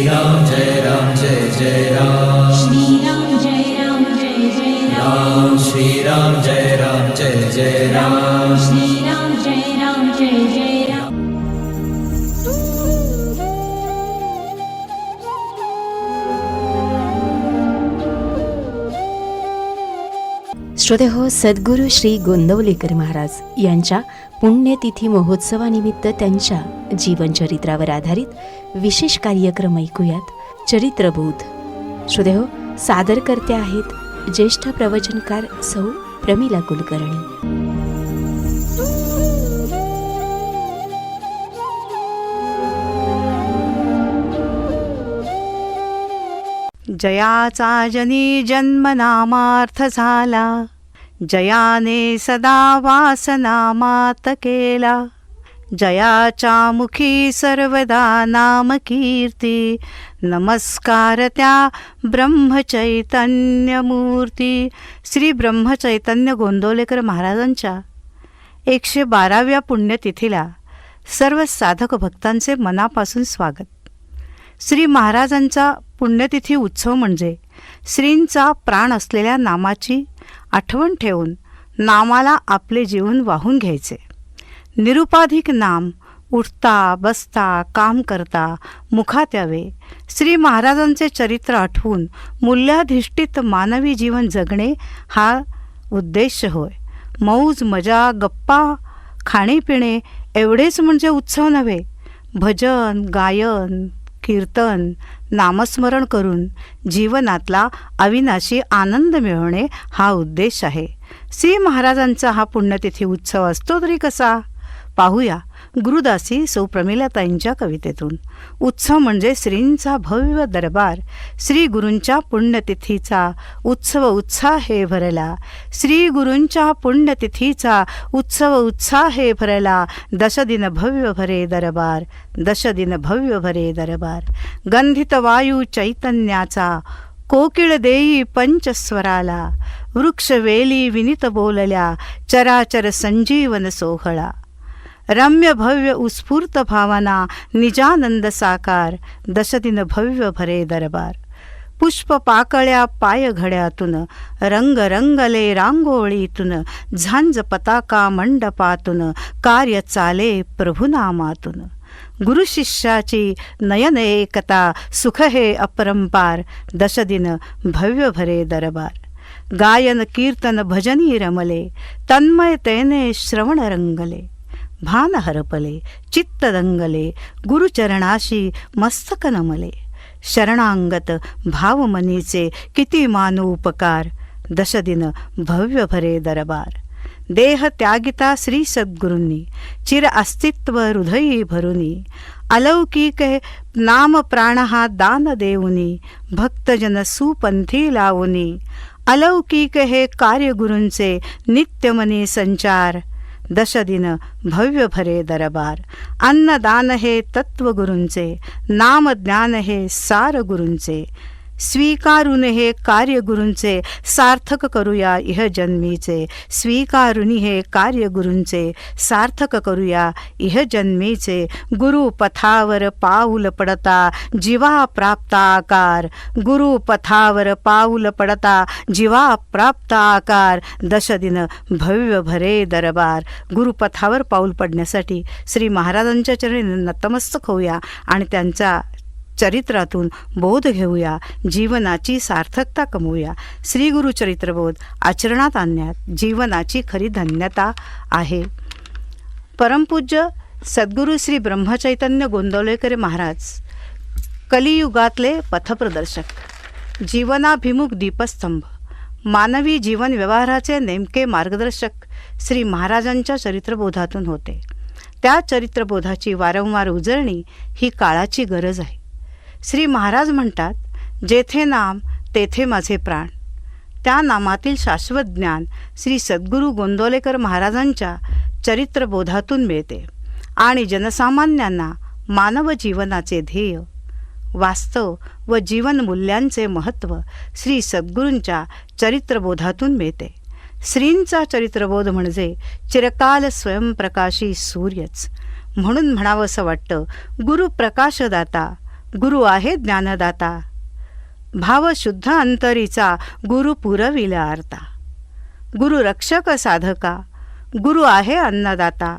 राम जय जय राम, श्री राम जय राम श्री राम जय जय राम, श्री राम जय राम। श्रोतेहो, सद्गुरू श्री गोंदवलेकर महाराज यांच्या पुण्यतिथी महोत्सवानिमित्त त्यांच्या जीवनचरित्रावर आधारित विशेष कार्यक्रम ऐकूयात, चरित्रबोध. श्रोतेहो, सादरकर्ते आहेत ज्येष्ठ प्रवचनकार सौ प्रमिला कुलकर्णी. जयाचा जनी जन्मनामार्थ झाला, जयाने सदा वासनामात केला. जयाच्या मुखी सर्वदा नाम कीर्ती, नमस्कार त्या ब्रह्मचैतन्य मूर्ती. श्री ब्रह्मचैतन्य गोंदवलेकर महाराजांच्या 112व्या पुण्यतिथीला सर्व साधक भक्तांचे मनापासून स्वागत. श्री महाराजांचा पुण्यतिथी उत्सव म्हणजे श्रींचा प्राण असलेल्या नामाची आठवण ठेवून नामाला आपले जीवन वाहून घ्यायचे. निरुपाधिक नाम उठता बसता काम करता मुखात यावे. श्री महाराजांचे चरित्र आठवून मूल्याधिष्ठित मानवी जीवन जगणे हा उद्देश होय. मौज मजा गप्पा खाणेपिणे एवढेच म्हणजे उत्सव नव्हे. भजन गायन कीर्तन नामस्मरण करून जीवनातला अविनाशी आनंद मिळवणे हा उद्देश आहे. श्री महाराजांचा हा पुण्यतिथी उत्सव असतो तरी कसा, पाहूया गुरुदासी सौ प्रमिलाताईंच्या कवितेतून. उत्सव म्हणजे श्रींचा भव्य दरबार. श्री गुरूंच्या पुण्यतिथीचा उत्सव उत्साहे भरला. श्री गुरूंच्या पुण्यतिथीचा उत्सव उत्साहे भरला. दशदिन भव्य भरे दरबार, दशदिन भव्य भरे दरबार. गंधित वायू चैतन्याचा कोकिळ देई पंचस्वराला. वृक्ष वेली विनित बोलल्या, चराचर संजीवन सोहळा. रम्य भव्य उत्स्फूर्त भावना निजानंद साकार. दशदिन भव्य भरे दरबार. पुष्प पाकळ्या पाय घड्यातून, रंग रंगले रांगोळीतून. झांज पताका मंडपातून, कार्य चाले प्रभुनामातून. गुरु शिष्याची नयन एकता, सुख हे अपरंपार. दशदिन भव्य भरे दरबार. गायन कीर्तन भजनी रमले, तन्मयतेने श्रवण रंगले. भान हरपले चित्त दंगले, गुरुचरणाशी मस्तक नमले. शरणांगत भावमनीचे किती मानू उपकार. दशदिन भव्य भरे दरबार. देह त्यागिता श्री सद्गुरूंनी, चिर अस्तित्व हृदयी भरुनी. अलौकिक नाम प्राण हा दान देऊनी, भक्तजन सुपंथी लावुनी. अलौकिक हे कार्य गुरूंचे नित्यमनी संचार. दशदिन भव्य भरे दरबार. अन्नदान हे तत्व गुरूंचे, नामज्ञान हे सार गुरूंचे. स्वीकारून हे कार्य गुरूंचे, सार्थक करूया इह जन्मीचे. स्वीकारुनी हे कार्य गुरूंचे, सार्थक करूया इह जन्मीचे. गुरु पथावर पाऊल पडता जीवा प्राप्ता आकार. गुरु पथावर पाऊल पडता जीवा प्राप्ता आकार. दशदिन भव्य भरे दरबार. गुरुपथावर पाऊल पडण्यासाठी श्री महाराजांच्या चरणी नतमस्तक होऊया आणि त्यांच्या चरित्रातून बोध घेऊया, जीवनाची सार्थकता कमवूया. श्री गुरु चरित्रबोध आचरणात आणण्यात जीवनाची खरी धन्यता आहे. परमपूज्य सद्गुरू श्री ब्रह्मचैतन्य गोंदवलेकर महाराज कलियुगातले पथप्रदर्शक, जीवनाभिमुख दीपस्तंभ, मानवी जीवन व्यवहाराचे नेमके मार्गदर्शक श्री महाराजांच्या चरित्रबोधातून होते. त्या चरित्रबोधाची वारंवार उजळणी ही काळाची गरज आहे. श्री महाराज म्हणतात, जेथे नाम तेथे माझे प्राण. त्या नामातील शाश्वत ज्ञान श्री सद्गुरू गोंदवलेकर महाराजांच्या चरित्रबोधातून मिळते आणि जनसामान्यांना मानव जीवनाचे ध्येय, वास्तव व जीवनमूल्यांचे महत्त्व श्री सद्गुरूंच्या चरित्रबोधातून मिळते. श्रींचा चरित्रबोध म्हणजे चिरकाल स्वयंप्रकाशी सूर्यच. म्हणून म्हणावंसं वाटतं, गुरु प्रकाशदाता गुरु आहे ज्ञानदाता. भाव शुद्ध अंतरीचा गुरु पुरविला आरता. गुरु रक्षक साधका, गुरु आहे अन्नदाता.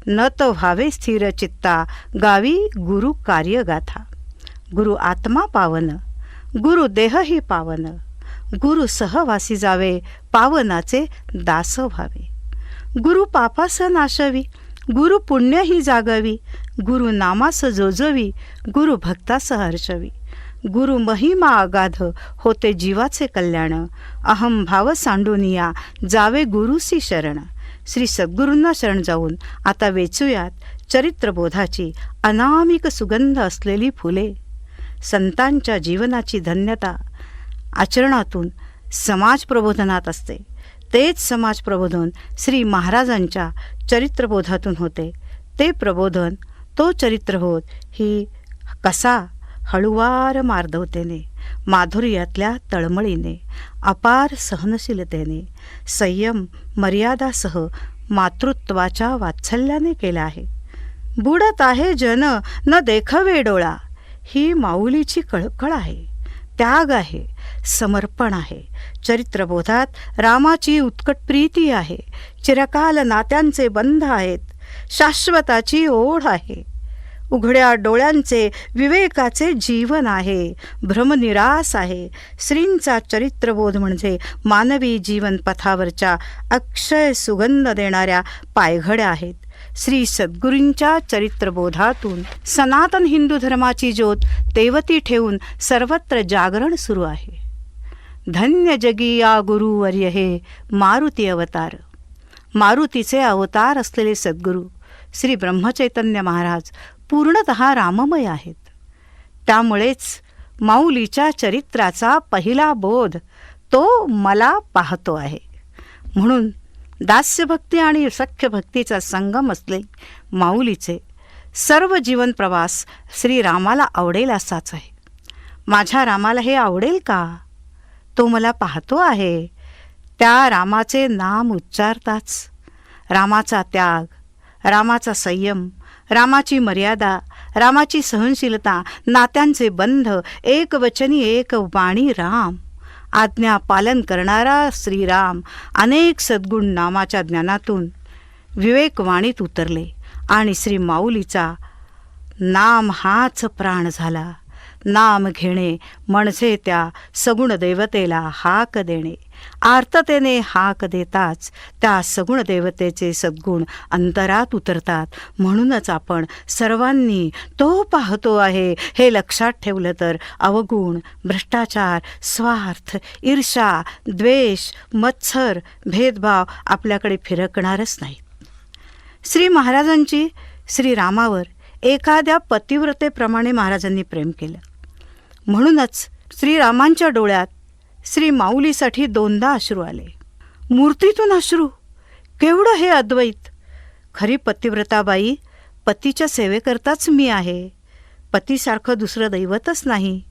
न तो व्हावे स्थिर चित्ता, गावी गुरु कार्यगाथा. गुरु आत्मा पावन, गुरु देहही पावन. गुरु सहवासी जावे, पावनाचे दास व्हावे. गुरु पापास नाशवी, गुरु पुण्यही जागवी. गुरु नामास जोजवी, गुरु भक्तास हर्षवी. गुरु महिमा अगाध, होते जीवाचे कल्याण. अहम भाव सांडूनिया, जावे गुरुसी शरण. श्री सद्गुरूंना शरण जाऊन आता वेचूयात चरित्रबोधाची अनामिक सुगंध असलेली फुले. संतांच्या जीवनाची धन्यता आचरणातून समाज प्रबोधनात असते. तेच समाज प्रबोधन श्री महाराजांच्या चरित्रबोधातून होते. ते प्रबोधन, तो चरित्रबोध ही कसा हळुवार मार्दवतेने, माधुर्यातल्या तळमळीने, अपार सहनशीलतेने, संयम मर्यादासह मातृत्वाच्या वात्सल्याने केला आहे. बुडत आहे जन न देखवे डोळा, ही माऊलीची कळकळ आहे, त्याग आहे, समर्पण आहे. चरित्रबोधात रामाची उत्कट प्रीती आहे. चिरकाल नात्यांचे बंध आहेत. शाश्वताची ओढ आहे. उघड्या डोळ्यांचे विवेकाचे जीवन आहे. भ्रमनिरास आहे. श्रींचा चरित्रबोध म्हणजे मानवी जीवन पथावरच्या अक्षय सुगंध देणाऱ्या पायघड्या आहेत. श्री सद्गुरूंच्या चरित्रबोधातून सनातन हिंदू धर्माची ज्योत तेवती ठेवून सर्वत्र जागरण सुरू आहे. धन्य जगी या गुरुवर्य हे मारुती अवतार. मारुतीचे अवतार असलेले सद्गुरू श्री ब्रह्मचैतन्य महाराज पूर्णतः राममय आहेत. त्यामुळेच माऊलीच्या चरित्राचा पहिला बोध तो मला पाहतो आहे. म्हणून दास्यभक्ती आणि सख्यभक्तीचा संगम असले माऊलीचे सर्व जीवन प्रवास श्रीरामाला आवडेल असाच आहे. माझ्या रामाला हे आवडेल का? तो मला पाहतो आहे. त्या रामाचे नाम उच्चारताच रामाचा त्याग, रामाचा संयम, रामाची मर्यादा, रामाची सहनशीलता, नात्यांचे बंध, एकवचनी एक वाणी राम, आज्ञा पालन करणारा श्रीराम अनेक सद्गुण नामाच्या ज्ञानातून विवेकवाणीत उतरले आणि श्री माऊलीचा नाम हाच प्राण झाला. नाम घेणे म्हणजे त्या सगुण देवतेला हाक देणे. आर्ततेने हाक देताच त्या सगुण देवतेचे सद्गुण अंतरात उतरतात. म्हणूनच आपण सर्वांनी तो पाहतो आहे हे लक्षात ठेवलं तर अवगुण, भ्रष्टाचार, स्वार्थ, ईर्षा, द्वेष, मत्सर, भेदभाव आपल्याकडे फिरकणारच नाहीत. श्री महाराजांची श्रीरामावर एखाद्या पतिव्रतेप्रमाणे महाराजांनी प्रेम केलं. म्हणूनच श्रीरामांच्या डोळ्यात श्री माऊलीसाठी दोनदा अश्रू आले. मूर्तीतून अश्रू, केवढं हे अद्वैत! खरी पतिव्रताबाई पतीच्या सेवेकरताच मी आहे. पतीसारखं दुसरं दैवतच नाही.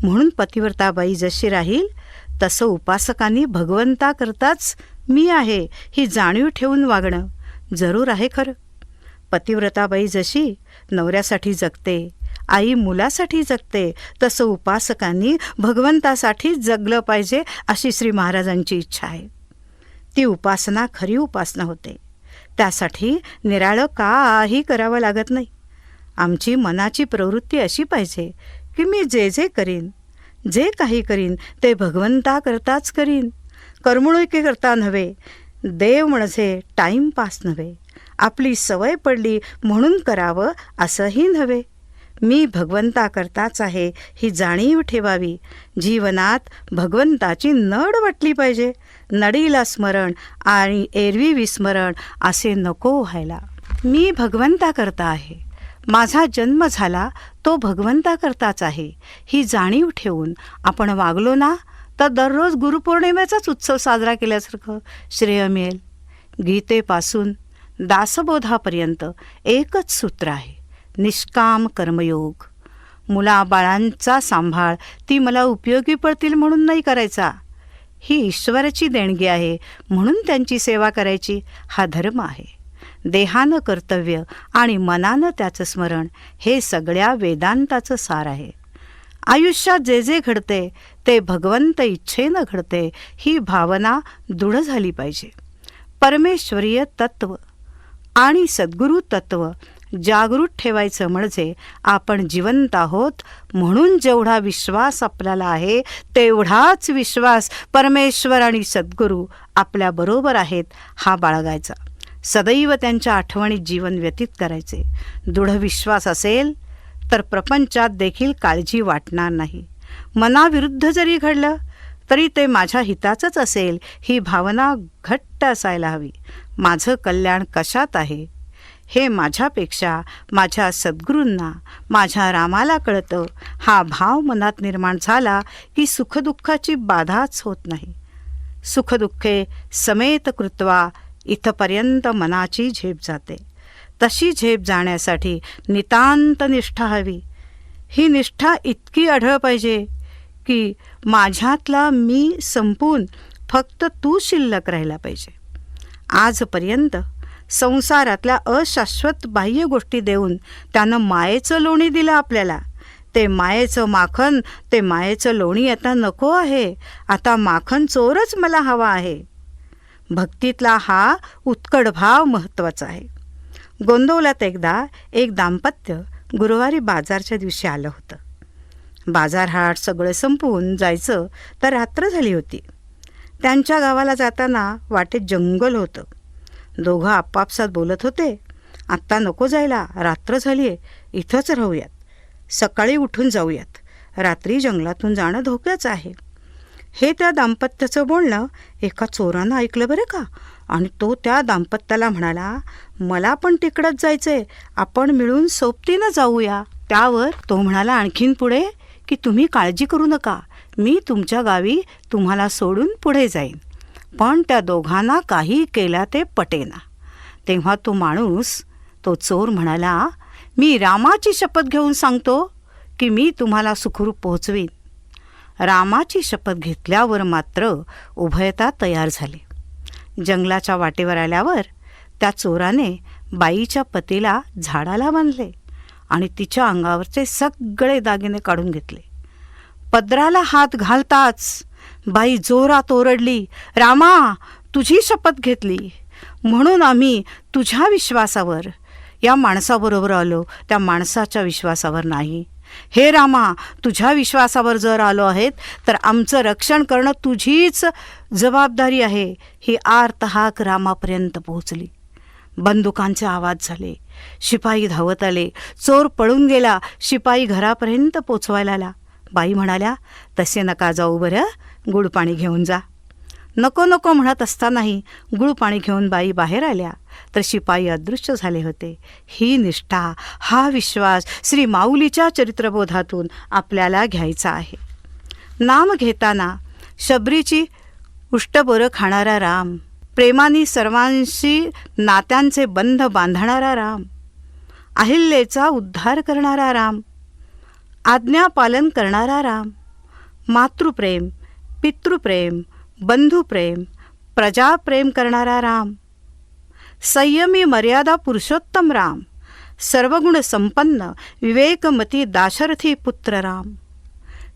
म्हणून पतिव्रताबाई जशी राहील तसं उपासकांनी भगवंताकरताच मी आहे ही जाणीव ठेवून वागणं जरूर आहे खरं. पतिव्रताबाई जशी नवऱ्यासाठी जगते, आई मुलासाठी जगते, तसं उपासकांनी भगवंतासाठी जगलं पाहिजे अशी श्री महाराजांची इच्छा आहे. ती उपासना खरी उपासना होते. त्यासाठी निराळं काही करावं लागत नाही. आमची मनाची प्रवृत्ती अशी पाहिजे की मी जे जे करीन, जे काही करीन ते भगवंताकरताच करीन, करमणुकीकरता नव्हे. देव म्हणजे टाईमपास नव्हे, आपली सवय पडली म्हणून करावं असंही नव्हे. मी भगवंताकरताच आहे ही जाणीव ठेवावी. जीवनात भगवंताची नड वाटली पाहिजे. नडीला स्मरण आणि एरवी विस्मरण असे नको व्हायला. मी भगवंताकरता आहे. माझा जन्म झाला तो भगवंताकरताच आहे ही जाणीव ठेवून आपण वागलो ना तर दररोज गुरुपौर्णिमेचाच उत्सव साजरा केल्यासारखं श्रेय मिळेल. गीतेपासून दासबोधापर्यंत एकच सूत्र आहे, निष्काम कर्मयोग. मुलाबाळांचा सांभाळ ती मला उपयोगी पडतील म्हणून नाही करायचा. ही ईश्वराची देणगी आहे म्हणून त्यांची सेवा करायची हा धर्म आहे. देहानं कर्तव्य आणि मनानं त्याचं स्मरण हे सगळ्या वेदांताचं सार आहे. आयुष्यात जे जे घडते ते भगवंत इच्छेनं घडते, ही भावना दृढ झाली पाहिजे. परमेश्वरीय तत्व आणि सद्गुरू तत्व जागृत ठेवायचं म्हणजे आपण जिवंत आहोत म्हणून जेवढा विश्वास आपल्याला आहे तेवढाच विश्वास परमेश्वर आणि सद्गुरू आपल्याबरोबर आहेत हा बाळगायचा. सदैव त्यांच्या आठवणीत जीवन व्यतीत करायचे. दृढ विश्वास असेल तर प्रपंचात देखील काळजी वाटणार नाही. मनाविरुद्ध जरी घडलं तरी ते माझ्या हिताचंच असेल ही भावना घट्ट असायला हवी. माझं कल्याण कशात आहे हे माझ्यापेक्षा माझ्या सद्गुरूंना, माझ्या रामाला कळतं. हा भाव मनात निर्माण झाला की सुखदुःखाची बाधाच होत नाही. सुखदुःखे समेत कृत्वा इथपर्यंत मनाची झेप जाते. तशी झेप जाण्यासाठी नितांत निष्ठा हवी. ही निष्ठा इतकी अढळ पाहिजे की माझ्यातला मी संपून फक्त तू शिल्लक राहिला पाहिजे. आजपर्यंत संसारातल्या अशाश्वत बाह्य गोष्टी देऊन त्यानं मायेचं लोणी दिलं आपल्याला. ते मायेचं माखन, ते मायेचं लोणी आता नको आहे. आता माखन चोरच मला हवा आहे. भक्तीतला हा उत्कट भाव महत्त्वाचा आहे. गोंदवल्यात एकदा एक दाम्पत्य गुरुवारी बाजारच्या दिवशी आलं होतं. बाजार हाट सगळं संपवून जायचं तर रात्र झाली होती. त्यांच्या गावाला जाताना वाटेत जंगल होतं. दोघं आपापसात बोलत होते, आत्ता नको जायला, रात्र झाली आहे, इथंच राहूयात, सकाळी उठून जाऊयात, रात्री जंगलातून जाणं धोक्याचं आहे. हे त्या दाम्पत्याचं बोलणं एका चोरानं ऐकलं बरं का. आणि तो त्या दाम्पत्याला म्हणाला, मला पण तिकडंच जायचं आहे, आपण मिळून सोबतीनं जाऊया. त्यावर तो म्हणाला आणखीन पुढे की तुम्ही काळजी करू नका, मी तुमच्या गावी तुम्हाला सोडून पुढे जाईन. पण त्या दोघांना काही केला ते पटेना. तेव्हा तो माणूस, तो चोर म्हणाला, मी रामाची शपथ घेऊन सांगतो की मी तुम्हाला सुखरूप पोहोचवीन. रामाची शपथ घेतल्यावर मात्र उभयता तयार झाली. जंगलाच्या वाटेवर आल्यावर त्या चोराने बाईच्या पतीला झाडाला बांधले आणि तिच्या अंगावरचे सगळे दागिने काढून घेतले. पदराला हात घालताच बाई जोरात ओरडली, रामा, तुझी शपथ घेतली म्हणून आम्ही तुझ्या विश्वासावर या माणसाबरोबर आलो, त्या माणसाच्या विश्वासावर नाही. हे रामा, तुझ्या विश्वासावर जर आलो आहेत तर आमचं रक्षण करणं तुझीच जबाबदारी आहे. ही आर्तहाक रामापर्यंत पोहोचली. बंदुकांचे आवाज झाले. शिपाई धावत आले. चोर पळून गेला. शिपाई घरापर्यंत पोचवायला आला. बाई म्हणाल्या, तसे नका जाऊ बरं, गुळ पाणी घेऊन जा. नको नको म्हणत असतानाही गुळ पाणी घेऊन बाई बाहेर आल्या तर शिपाई अदृश्य झाले होते. ही निष्ठा, हा विश्वास श्री माऊलीच्या चरित्रबोधातून आपल्याला घ्यायचा आहे. नाम घेताना शबरीची उष्टबोरं खाणारा राम, प्रेमाने सर्वांशी नात्यांचे बंध बांधणारा राम, अहिल्याचा उद्धार करणारा राम, आज्ञापालन करणारा राम, मातृप्रेम, पितृप्रेम, बंधुप्रेम, प्रजाप्रेम करणारा राम, संयमी मर्यादा पुरुषोत्तम राम, सर्वगुण संपन्न विवेकमती दाशरथी पुत्र राम,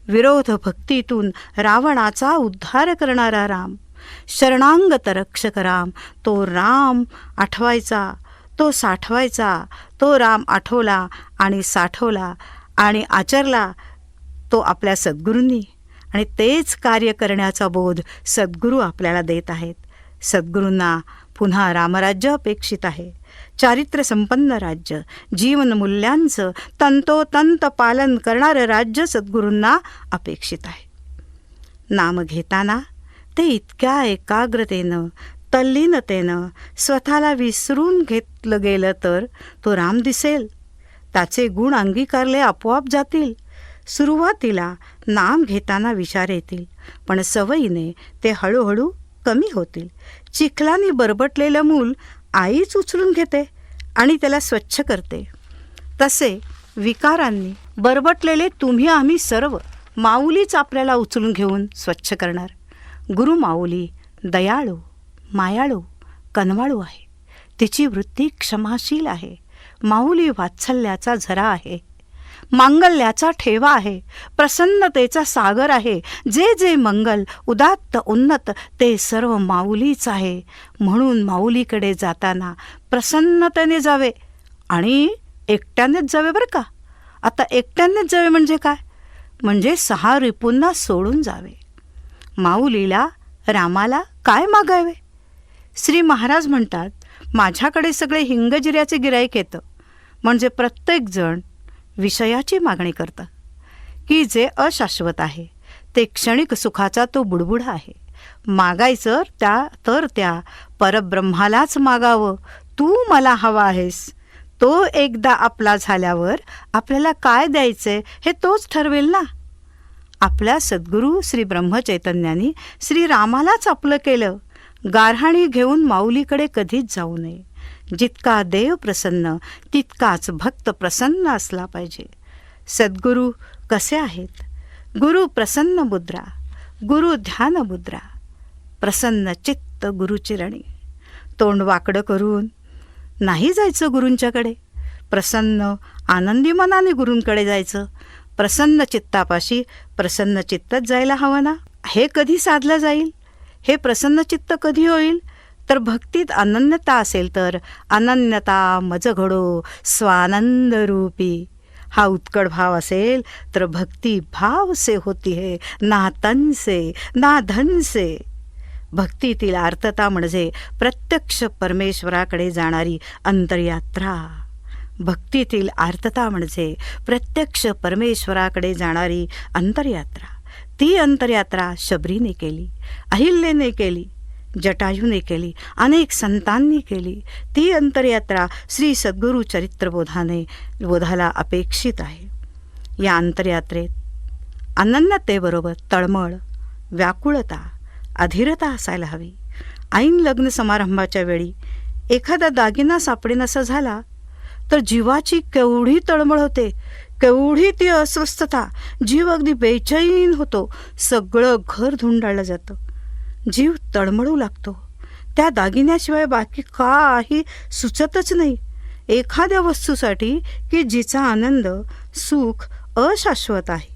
विरोध भक्तीतून रावणाचा उद्धार करणारा राम, शरणांगत रक्षक राम. तो राम आठवायचा, तो साठवायचा. तो राम आठवला आणि साठवला आणि आचरला तो आपल्या सद्गुरूंनी. आणि तेच कार्य करण्याचा बोध सद्गुरू आपल्याला देत आहेत. सद्गुरूंना पुन्हा रामराज्य अपेक्षित आहे. चारित्र्यसंपन्न राज्य, जीवनमूल्यांचं तंतोतंत पालन करणारं राज्य सद्गुरूंना अपेक्षित आहे. नाम घेताना ते इतक्या एकाग्रतेनं, तल्लीनतेनं स्वतःला विसरून घेतलं गेलं तर तो राम दिसेल. त्याचे गुण अंगीकारले आपोआप जातील. सुरुवातीला नाम घेताना विचार येतील, पण सवयीने ते हळूहळू कमी होतील. चिखलाने बरबटलेलं मूल आईच उचलून घेते आणि त्याला स्वच्छ करते. तसे विकारांनी बरबटलेले तुम्ही आम्ही सर्व माऊलीच आपल्याला उचलून घेऊन स्वच्छ करणार. गुरु माऊली दयाळू, मायाळू, कनवाळू आहे. तिची वृत्ती क्षमाशील आहे. माऊली वात्सल्याचा झरा आहे. मांगल्याचा ठेवा आहे, प्रसन्नतेचा सागर आहे. जे जे मंगल उदात्त उन्नत ते सर्व माऊलीच आहे. म्हणून माऊलीकडे जाताना प्रसन्नतेने जावे आणि एकट्यानेच जावे बरं का. आता एकट्यानेच जावे म्हणजे काय? म्हणजे 6 रिपूंना सोडून जावे. माऊलीला रामाला काय मागावे? श्री महाराज म्हणतात, माझ्याकडे सगळे हिंगजिऱ्याचे गिराईक येतं. म्हणजे प्रत्येकजण विषयाची मागणी करतं की जे अशाश्वत आहे, ते क्षणिक सुखाचा तो बुडबुडा आहे. मागायचं त्या परब्रह्मालाच मागावं. तू मला हवा आहेस. तो एकदा आपला झाल्यावर आपल्याला काय द्यायचे हे तोच ठरवेल ना. आपल्या सद्गुरू श्री ब्रह्मचैतन्यांनी श्रीरामालाच आपलं केलं. गारहाणी घेऊन माऊलीकडे कधीच जाऊ नये. जितका देव प्रसन्न तितकाच भक्त प्रसन्न असला पाहिजे. सद्गुरू कसे आहेत? गुरु प्रसन्न मुद्रा, गुरु ध्यान मुद्रा, प्रसन्न चित्त गुरुचिरणी. तोंड वाकडं करून नाही जायचं गुरूंच्याकडे. प्रसन्न आनंदी मनाने गुरूंकडे जायचं. प्रसन्न चित्तापाशी प्रसन्न चित्तच जायला हवं ना. हे कधी साधलं जाईल? हे प्रसन्न चित्त कधी होईल? तर भक्तीत अनन्यता असेल तर. अनन्यता मज घडो स्वानंद रूपी. हा उत्कट भाव असेल तर भक्ती भाव से होती है, ना तन से ना धन से. भक्तीतील आर्तता म्हणजे प्रत्यक्ष परमेश्वराकडे जाणारी अंतरयात्रा. भक्तीतील आर्तता म्हणजे प्रत्यक्ष परमेश्वराकडे जाणारी अंतरयात्रा. ती अंतरयात्रा शबरीने केली, अहिल्याने केली, जटायूने केली, अनेक संतांनी केली. ती अंतरयात्रा श्री सद्गुरू चरित्रबोधाला अपेक्षित आहे. या अंतरयात्रेत अनन्यतेबरोबर तळमळ, व्याकुळता, अधीरता असायला हवी. ऐन लग्न समारंभाच्या वेळी एखादा दागिना सापडेनासा झाला तर जीवाची केवढी तळमळ होते, केवढी ती अस्वस्थता. जीव अगदी बेचैन होतो. सगळं घर धुंडाळलं जातं. जीव तळमळू लागतो. त्या दागिन्याशिवाय बाकी काही सुचतच नाही. एखाद्या वस्तूसाठी की जिचा आनंद सुख अशाश्वत आहे,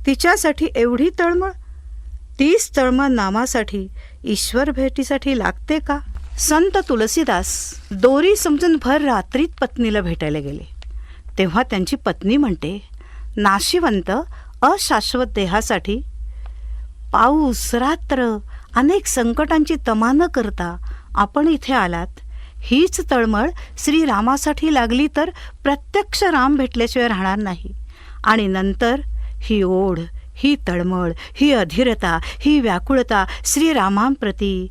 तिच्यासाठी एवढी तळमळ. तीच तळमळ नामासाठी, ईश्वर भेटीसाठी लागते का? संत तुलसीदास दोरी समजून भर रात्रीत पत्नीला भेटायला गेले. तेव्हा त्यांची पत्नी म्हणते, नाशिवंत अशाश्वत देहासाठी पाऊस रात्र अनेक संकटांची तमा न करता आपण इथे आलात. हीच तळमळ श्रीरामासाठी लागली तर प्रत्यक्ष राम भेटल्याशिवाय राहणार नाही. आणि नंतर ही ओढ, ही तळमळ, ही अधीरता, ही व्याकुळता श्रीरामांप्रती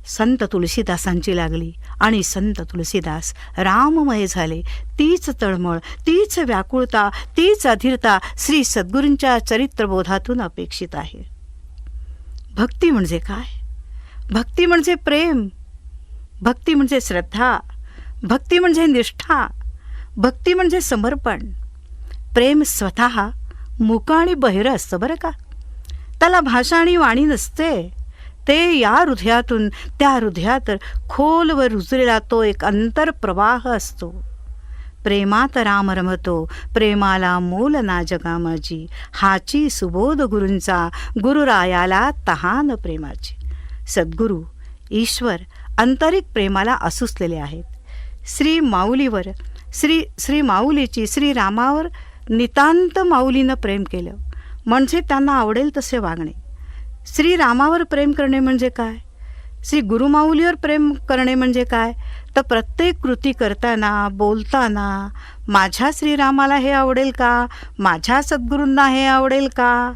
संत तुलसीदासांची लागली आणि संत तुलसीदास राममय झाले. तीच तळमळ, तीच व्याकुळता, तीच अधीरता श्री सद्गुरूंच्या चरित्रबोधातून अपेक्षित आहे. भक्ती म्हणजे काय? भक्ती म्हणजे प्रेम, भक्ती म्हणजे श्रद्धा, भक्ती म्हणजे निष्ठा, भक्ती म्हणजे समर्पण. प्रेम स्वतः मूक आणि बहिर असतं बरं का. त्याला भाषा आणि वाणी नसते. ते या हृदयातून त्या हृदयात खोलवर रुजलेला तो एक अंतरप्रवाह असतो. प्रेमात राम रमतो, प्रेमाला मोल ना जगा माझी. हाची सुबोध गुरूंचा, गुरुरायाला तहान प्रेमाची. सद्गुरू ईश्वर आंतरिक प्रेमाला असुसलेले आहेत. श्री माऊलीवर श्री माऊलीची श्रीरामावर नितांत माऊलीनं प्रेम केलं म्हणजे त्यांना आवडेल तसे वागणे. श्रीरामावर प्रेम करणे म्हणजे काय? श्री गुरुमाऊलीवर प्रेम करणे म्हणजे काय? तर प्रत्येक कृती करताना, बोलताना माझ्या श्रीरामाला हे आवडेल का, माझ्या सद्गुरूंना हे आवडेल का,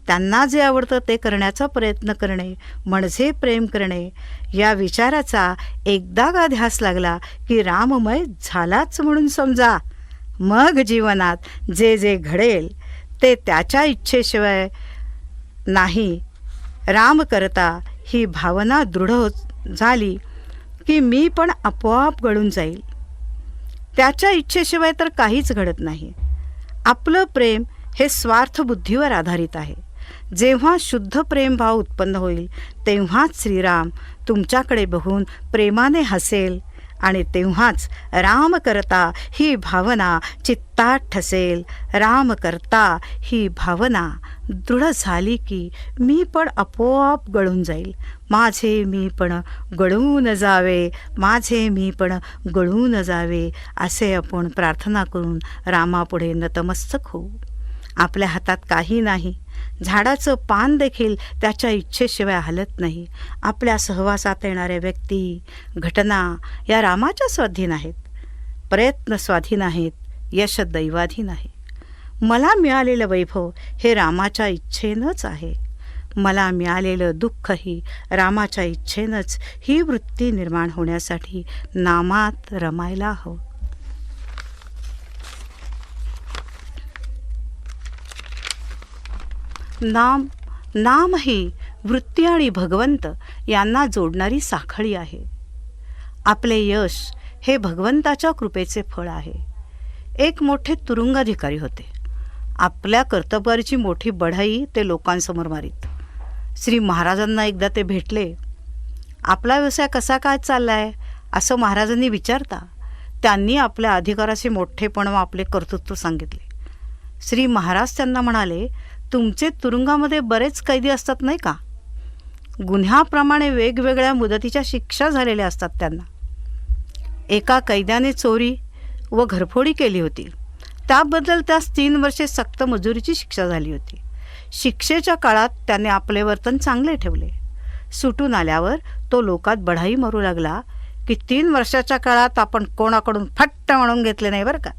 त्यांना जे आवडतं ते करण्याचा प्रयत्न करणे म्हणजे प्रेम करणे. या विचाराचा एकदा का ध्यास लागला की राममय झालाच म्हणून समजा. मग जीवनात जे जे घडेल ते त्याच्या इच्छेशिवाय नाही. राम करता ही भावना दृढ झाली की मी पण आपोआप गळून जाईल. त्याच्या इच्छेशिवाय तर काहीच घडत नाही. आपलं प्रेम हे स्वार्थ बुद्धीवर आधारित आहे. जेव्हा शुद्ध प्रेमभाव उत्पन्न होईल तेव्हाच श्रीराम तुमच्याकडे बघून प्रेमाने हसेल आणि तेव्हाच राम करता ही भावना चित्तात ठसेल. राम करता ही भावना दृढ झाली की मी पण आपोआप गळून जाईल. माझे मी पण गळून जावे, माझे मी पण गळून जावे, असे आपण प्रार्थना करून रामापुढे नतमस्तक होऊ. आपल्या हातात काही नाही. झाडाचं पान देखील त्याच्या इच्छेशिवाय हलत नाही. आपल्या सहवासात येणाऱ्या व्यक्ती, घटना या रामाच्या स्वाधीन आहेत. प्रयत्न स्वाधीन आहेत, यश दैवाधीन आहे. मला मिळालेलं वैभव हे रामाच्या इच्छेनंच आहे. मला मिळालेलं दुःखही रामाच्या इच्छेनंच. ही वृत्ती निर्माण होण्यासाठी नामात रमायला हवं. नाम ही वृत्ती आणि भगवंत यांना जोडणारी साखळी आहे. आपले यश हे भगवंताच्या कृपेचे फळ आहे. एक मोठे तुरुंगाधिकारी होते. आपल्या कर्तव्याची मोठी बढाई ते लोकांसमोर मारीत. श्री महाराजांना एकदा ते भेटले. आपला व्यवसाय कसा काय चाललाय असं महाराजांनी विचारता त्यांनी आपल्या अधिकाराचे मोठेपण व आपले कर्तृत्व सांगितले. श्री महाराज त्यांना म्हणाले, तुमचे तुरुंगामध्ये बरेच कैदी असतात नाही का? गुन्ह्याप्रमाणे वेगवेगळ्या मुदतीच्या शिक्षा झालेल्या असतात त्यांना. एका कैद्याने चोरी व घरफोडी केली होती. त्याबद्दल त्यास 3 वर्षे सक्त मजुरीची शिक्षा झाली होती. शिक्षेच्या काळात त्याने आपले वर्तन चांगले ठेवले. सुटून आल्यावर तो लोकात बढाई मारू लागला की 3 वर्षाच्या काळात आपण कोणाकडून फट्ट म्हणून घेतले नाही बरं का.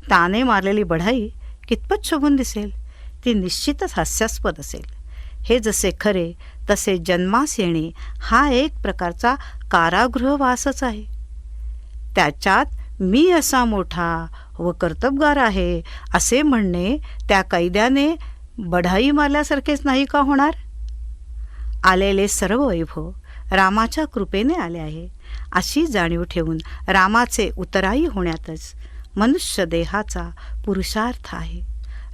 त्याने मारलेली बढाई कितपत शोभून दिसेल? ती निश्चितच हास्यास्पद असेल. हे जसे खरे तसे जन्मास येणे हा एक प्रकारचा कारागृहवासच आहे. त्याच्यात मी असा मोठा व कर्तबगार आहे असे म्हणणे त्या कैद्याने बढाई मारल्यासारखेच नाही का होणार? आलेले सर्व वैभव रामाच्या कृपेने आले आहे अशी जाणीव ठेवून रामाचे उतराई होण्यातच मनुष्य देहाचा पुरुषार्थ आहे.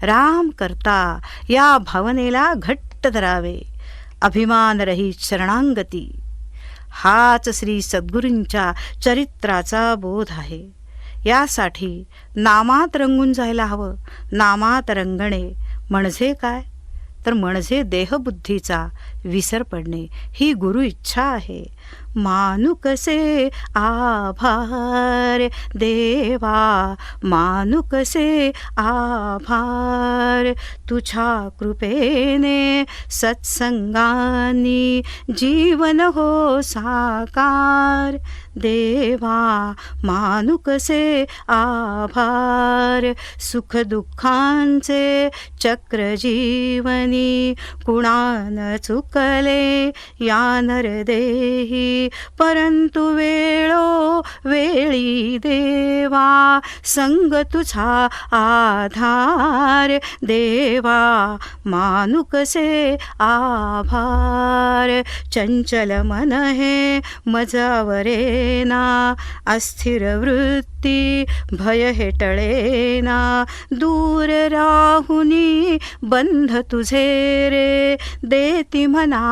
राम करता या भावनेला घट्ट धरावे. अभिमान रहित शरणांगती हाच श्री सद्गुरूंच्या चरित्राचा बोध आहे. यासाठी नामात रंगून जायला हवं. नामात रंगणे म्हणजे काय? तर म्हणजे देहबुद्धीचा विसर पडणे ही गुरु इच्छा आहे. मानू कसे आभार देवा, मानू कसे आभार, तुझ्या कृपेने सत्संगानी जीवन हो साकार. देवा मानू कसे आभार, सुख दुःखांचे चक्र जीवनी कुणान चुकले या नरदेही. परंतु वेळो वेळी देवा संग तुझा आधार. देवा मानू कसे आभार, चंचल मन हे मजावरेना, अस्थिर वृत्ती भय हे टळेना. दूर राहुनी बंध तुझे रे, देती म्हणा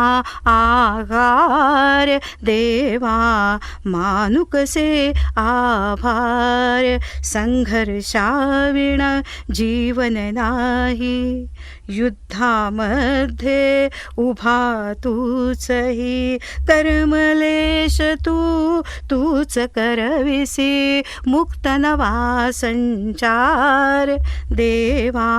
आगार. देवा मानू कसे आभार, संघर्षाविण जीवन नाही. युद्धामध्ये उभा तूचही, कर्मलेश तूच करविसी. मुक्त नवा संचार. देवा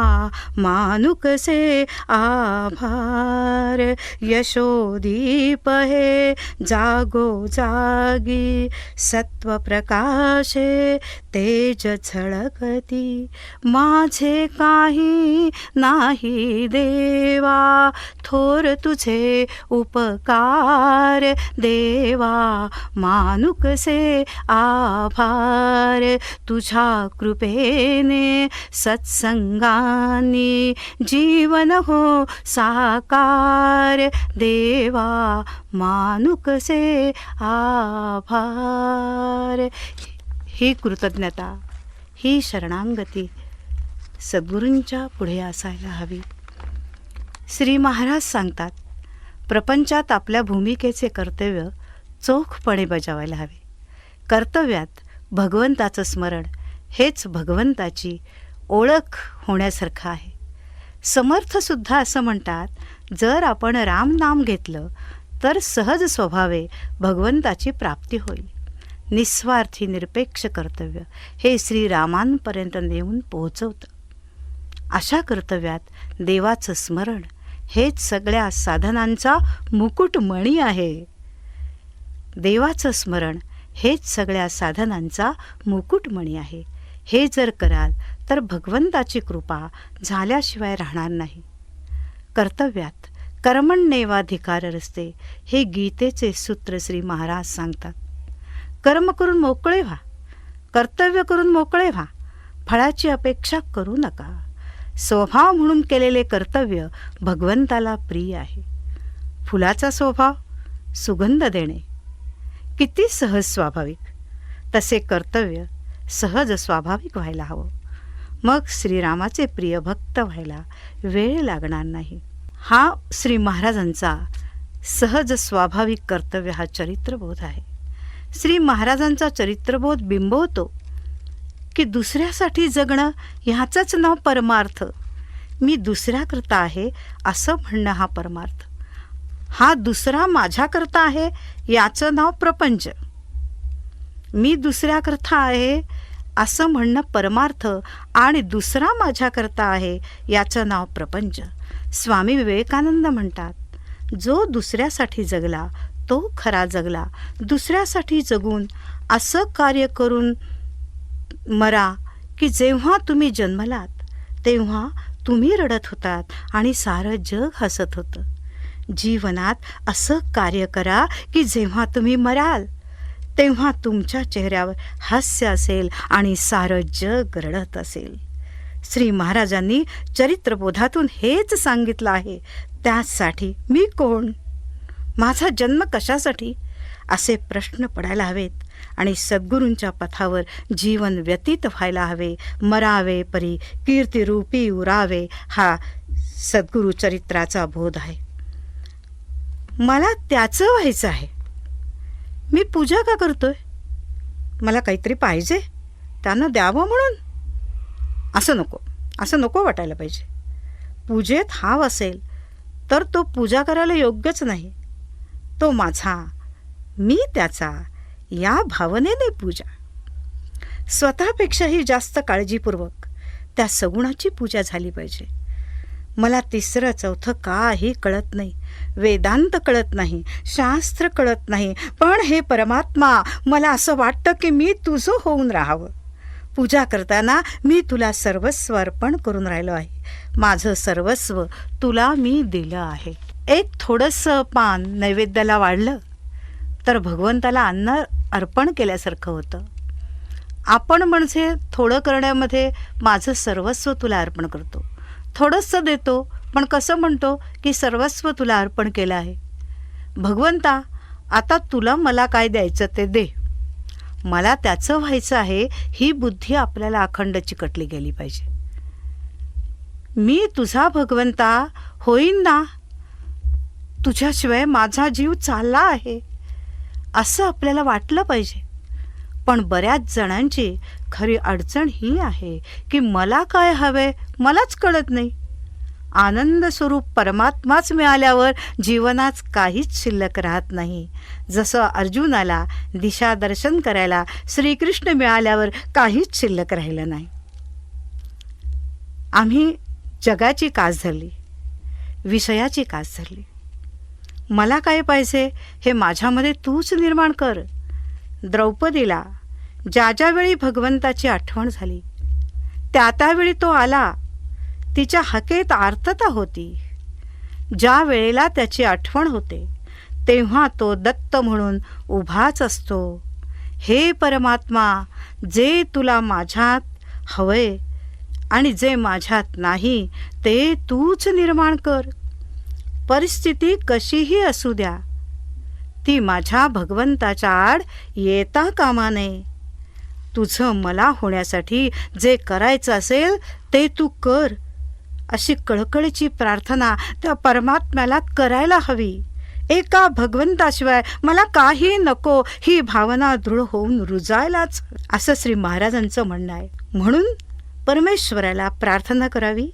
मानू कसे आभार, यशोदीप हे जागो जागी. सत्व प्रकाशे तेज झळकती. माझे काही नाही देवा, थोर तुझे उपकार. देवा मानू कसे आभार, तुझ्या कृपेने सत्संगानी जीवन हो साकार. देवा मानू कसे आभार. ही कृतज्ञता, ही शरणांगती सद्गुरूंच्या पुढे असायला हवी. श्री महाराज सांगतात, प्रपंचात आपल्या भूमिकेचे कर्तव्य चोखपणे बजावायला हवे. कर्तव्यात भगवंताचं स्मरण हेच भगवंताची ओळख होण्यासारखं आहे. समर्थसुद्धा असं म्हणतात, जर आपण रामनाम घेतलं तर सहज स्वभावे भगवंताची प्राप्ती होईल. निस्वार्थी निरपेक्ष कर्तव्य हे श्रीरामांपर्यंत नेऊन पोहोचवतं. अशा कर्तव्यात देवाचं स्मरण हेच सगळ्या साधनांचा मुकुटमणी आहे. देवाचं स्मरण हेच सगळ्या साधनांचा मुकुटमणी आहे. हे जर कराल तर भगवंताची कृपा झाल्याशिवाय राहणार नाही. कर्तव्यात कर्मण्येवाधिकार रस्ते हे गीतेचे सूत्र श्री महाराज सांगतात. कर्म करून मोकळे व्हा, कर्तव्य करून मोकळे व्हा, फळाची अपेक्षा करू नका. स्वभाव म्हणून केलेले कर्तव्य भगवंताला प्रिय आहे. फुलाचा स्वभाव सुगंध देणे किती सहज स्वाभाविक, तसे कर्तव्य सहज स्वाभाविक व्हायला हवं. मग श्रीरामाचे प्रिय भक्त व्हायला वेळ लागणार नाही. हा श्री महाराजांचा सहज स्वाभाविक कर्तव्य हा चरित्रबोध आहे. श्री महाराजांचा चरित्रबोध बिंबवतो की दुसऱ्यासाठी जगणं ह्याचंच नाव परमार्थ. मी दुसऱ्याकरता आहे असं म्हणणं हा परमार्थ. हा दुसरा माझ्याकरता आहे याचं नाव प्रपंच. मी दुसऱ्याकरता आहे असं म्हणणं परमार्थ आणि दुसरा माझ्याकरता आहे याचं नाव प्रपंच. स्वामी विवेकानंद म्हणतात, जो दुसऱ्यासाठी जगला तो खरा जगला. दुसऱ्यासाठी जगून असं कार्य करून मरा की जेव्हा तुम्ही जन्मलात तेव्हा तुम्ही रडत होतात आणि सारं जग हसत होतं. जीवनात असं कार्य करा की जेव्हा तुम्ही मराल तेव्हा तुमच्या चेहऱ्यावर हास्य असेल आणि सारं जग रडत असेल. श्री महाराजांनी चरित्रबोधातून हेच सांगितलं आहे. त्यासाठी मी कोण, माझा जन्म कशासाठी असे प्रश्न पडायला हवेत आणि सद्गुरूंच्या पथावर जीवन व्यतीत व्हायला हवे. मरावे परी कीर्तिरूपी उरावे हा सद्गुरू चरित्राचा बोध आहे. मला त्याचं व्हायचं आहे. मी पूजा का करतोय? मला काहीतरी पाहिजे त्यानं द्यावं म्हणून? असं नको वाटायला पाहिजे. पूजेत हाव असेल तर तो पूजा करायला योग्यच नाही. तो माझा, मी त्याचा या भावनेने पूजा. स्वतःपेक्षाही जास्त काळजीपूर्वक त्या सगुणाची पूजा झाली पाहिजे. मला तिसरं चौथं काही कळत नाही, वेदांत कळत नाही, शास्त्र कळत नाही, पण हे परमात्मा मला असं वाटतं की मी तुझं होऊन राहावं. पूजा करताना मी तुला सर्वस्व अर्पण करून राहिलो आहे. माझं सर्वस्व तुला मी दिलं आहे. एक थोडंसं पान नैवेद्याला वाढलं तर भगवंताला अन्न अर्पण केल्यासारखं होतं. आपण म्हणजे थोडं करण्यामध्ये माझं सर्वस्व तुला अर्पण करतो. थोडंसं देतो पण कसं म्हणतो की सर्वस्व तुला अर्पण केलं आहे. भगवंता, आता तुला मला काय द्यायचं ते दे, मला त्याचं व्हायचं आहे ही बुद्धी आपल्याला अखंड चिकटली गेली पाहिजे. मी तुझा भगवंता होईन ना, तुझ्याशिवाय माझा जीव चालला आहे असं आपल्याला वाटलं पाहिजे. पण बऱ्याच जणांची खरी अडचण ही आहे की मला काय हवे मलाच कळत नाही. आनंद स्वरूप परमात्माच मिळाल्यावर जीवनात काहीच शिल्लक राहत नाही. जसं अर्जुनाला दिशा दर्शन करायला श्रीकृष्ण मिळाल्यावर काहीच शिल्लक राहिलं नाही. आम्ही जगाची कास धरली, विषयाची कास धरली. मला काय पाहिजे हे माझ्यामध्ये तूच निर्माण कर. द्रौपदीला ज्या वेळी भगवंताची आठवण झाली त्यावेळी तो आला. तिच्या हाकेत आर्तता होती. ज्या वेळेला त्याची आठवण होते तेव्हा तो दत्त म्हणून उभाच असतो. हे परमात्मा, जे तुला माझ्यात हवंय आणि जे माझ्यात नाही ते तूच निर्माण कर. परिस्थिती कशीही असू द्या, ती माझ्या भगवंताच्या आड येता कामा नये. तुझं मला होण्यासाठी जे करायचं असेल ते तू कर अशी कळकळीची प्रार्थना त्या परमात्म्याला करायला हवी. एका भगवंताशिवाय मला काही नको ही भावना दृढ होऊन रुजायलाच, असं श्री महाराजांचं म्हणणं आहे. म्हणून परमेश्वराला प्रार्थना करावी,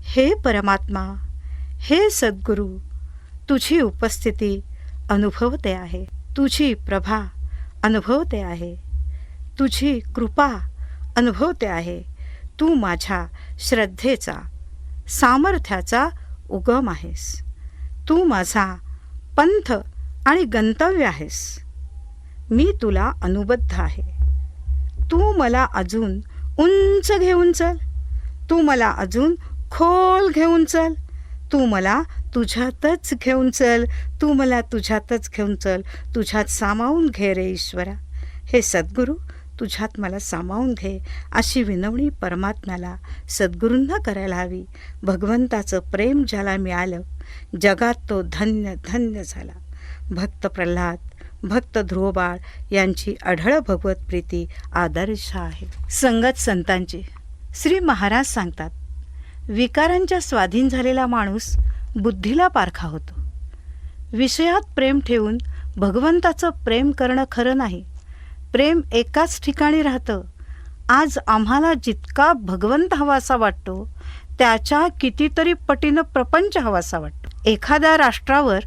हे परमात्मा, हे सद्गुरू, तुझी उपस्थिती अनुभवते आहे, तुझी प्रभा अनुभवते आहे, तुझी कृपा अनुभवते आहे. तू माझ्या श्रद्धेचा, सामर्थ्याचा उगम आहेस. तू माझा पंथ आणि गंतव्य आहेस. मी तुला अनुबद्ध आहे. तू मला अजून उंच घेऊन चल, तू मला अजून खोल घेऊन चल, तू मला तुझ्यातच घेऊन चल, तू मला तुझ्यातच घेऊन चल, तुझ्यात सामावून घे रे ईश्वरा. हे सद्गुरू, तुझ्यात मला सामावून घे, अशी विनवणी परमात्म्याला, सद्गुरूंना करायला हवी. भगवंताचं प्रेम ज्याला मिळालं, जगात तो धन्य धन्य झाला. भक्त प्रल्हाद, भक्त ध्रुवबाळ यांची अढळ भगवत प्रीती आदर्श आहे. संगत संतांची. श्री महाराज सांगतात, विकारांच्या स्वाधीन झालेला माणूस बुद्धीला पारखा होतो. विषयात प्रेम ठेवून भगवंताचं प्रेम करणं खरं नाही. प्रेम एकाच ठिकाणी राहतं. आज आम्हाला जितका भगवंत हवासा वाटतो, त्याच्या कितीतरी पटीनं प्रपंच हवासा वाटतो. एखाद्या राष्ट्रावर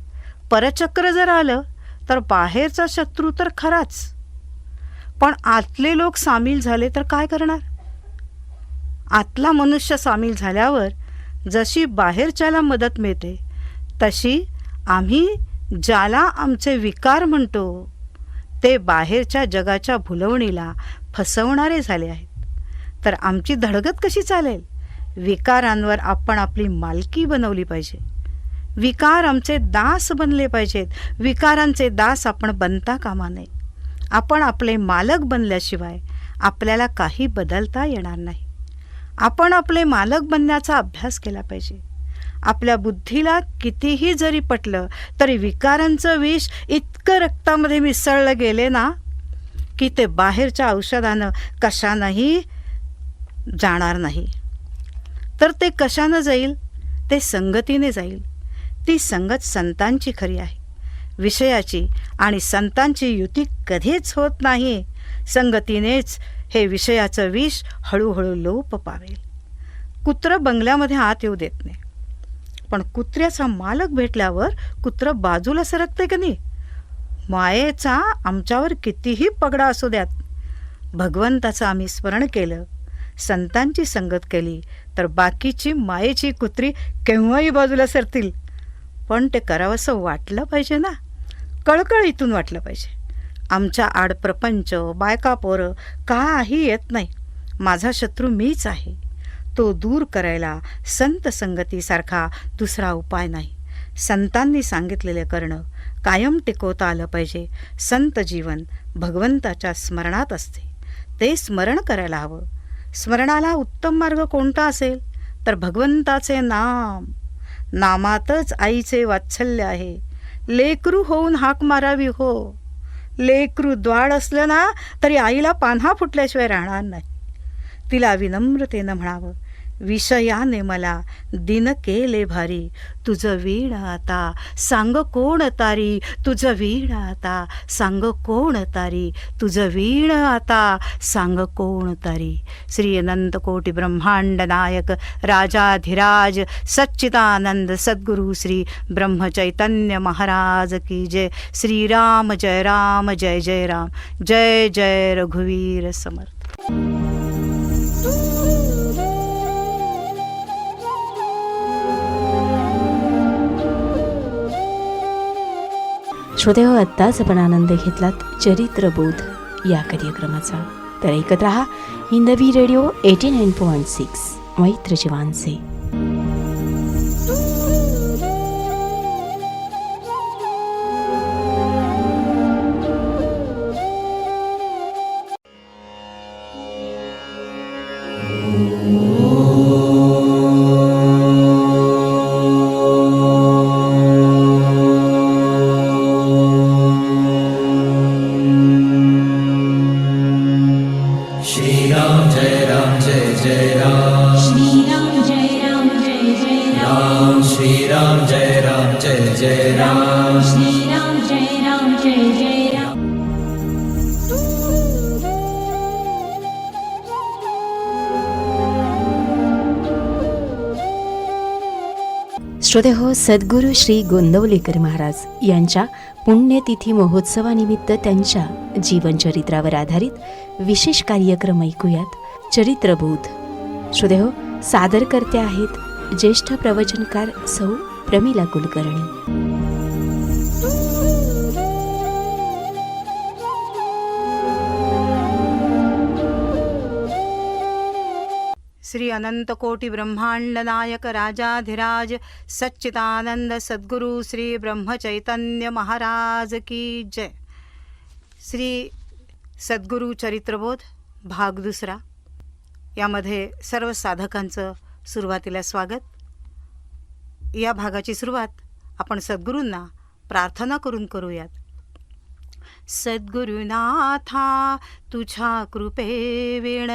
परचक्र जर आलं तर बाहेरचा शत्रू तर खराच, पण आतले लोक सामील झाले तर काय करणार? आतला मनुष्य सामील झाल्यावर जशी बाहेरच्याला मदत मिळते, तशी आम्ही ज्याला आमचे विकार म्हणतो ते बाहेरच्या जगाच्या भुलवणीला फसवणारे झाले आहेत. तर आमची धडगत कशी चालेल? विकारांवर आपण आपली मालकी बनवली पाहिजे. विकार आमचे दास बनले पाहिजेत. विकारांचे दास आपण बनता कामा नये. आपण आपले मालक बनल्याशिवाय आपल्याला काही बदलता येणार नाही. आपण आपले मालक बनण्याचा अभ्यास केला पाहिजे. आपल्या बुद्धीला कितीही जरी पटलं तरी विकारांचं विष इतकं रक्तामध्ये मिसळलं गेले ना, की ते बाहेरच्या औषधानं कशानंही जाणार नाही. तर ते कशानं जाईल? ते संगतीने जाईल. ती संगत संतांची खरी आहे. विषयाची आणि संतांची युती कधीच होत नाही. संगतीनेच हे विषयाचं विष हळूहळू लोप पावेल. कुत्रं बंगल्यामध्ये आत येऊ देत नाही, पण कुत्र्याचा मालक भेटल्यावर कुत्रं बाजूला सरकते का नाही? मायेचा आमच्यावर कितीही पगडा असू द्यात, भगवंताचं आम्ही स्मरण केलं, संतांची संगत केली, तर बाकीची मायेची कुत्री केव्हाही बाजूला सरतील. पण ते करावंसं वाटलं पाहिजे ना, कळकळीतून वाटलं पाहिजे. आमच्या आड प्रपंच, बायका पोरं काही येत नाही. माझा शत्रू मीच आहे. तो दूर करायला संत संगतीसारखा दुसरा उपाय नाही. संतांनी सांगितलेले करणं कायम टिकवता आलं पाहिजे. संत जीवन भगवंताच्या स्मरणात असते, ते स्मरण करायला हवं. स्मरणाला उत्तम मार्ग कोणता असेल तर भगवंताचे नाम. नामातच आईचे वात्सल्य आहे. लेकरू होऊन हाक मारावी हो. लेकरू द्वाड असलं ना तरी आईला पान्हा फुटल्याशिवाय राहणार नाही. तिला विनम्रतेनं म्हणावं, विषयाने मला दिन केले भारी, तुझं वीण आता सांग कोण तारी, तुझं वीण आता सांग कोण तारी, तुझं वीण आता सांग कोण तारी. श्री अनंत कोटी ब्रह्मांड नायक राजाधिराज सच्चिदानंद सद्गुरु श्री ब्रह्मचैतन्य महाराज की जय. श्रीराम जय राम, जय जय राम, जय जय रघुवीर समर्थ. श्रोतेहो, आत्ताच आपण आनंद घेतलात चरित्रबोध या कार्यक्रमाचा. तर ऐकत रहा हिंदवी रेडिओ 89.6 मैत्र जीवांचे. श्रीराम जय राम जय जय राम. श्रीराम जय राम जय जय राम. श्रीराम जय राम जय जय राम. श्रोते हो, सद्गुरू श्री गोंदवलेकर महाराज यांच्या पुण्यतिथी महोत्सवानिमित्त त्यांच्या जीवनचरित्रावर आधारित विशेष कार्यक्रम ऐकूयात, चरित्रबोध. श्रोते हो, सादरकर्ते आहेत ज्येष्ठ प्रवचनकार सौ प्रमिला कुलकर्णी. श्री अनंत कोटि ब्रह्मांड नायक राजाधिराज सच्चिदानंद सद्गुरु श्री ब्रह्मचैतन्य महाराज की जय. श्री सद्गुरु चरित्रबोध भाग दुसरा. यामध्ये सर्व साधकांचं सुरुवातीला स्वागत. या भागाची सुरुवात आपण सद्गुरूंना प्रार्थना करून करूयात. सद्गुरुनाथा तुझ्या कृपे विण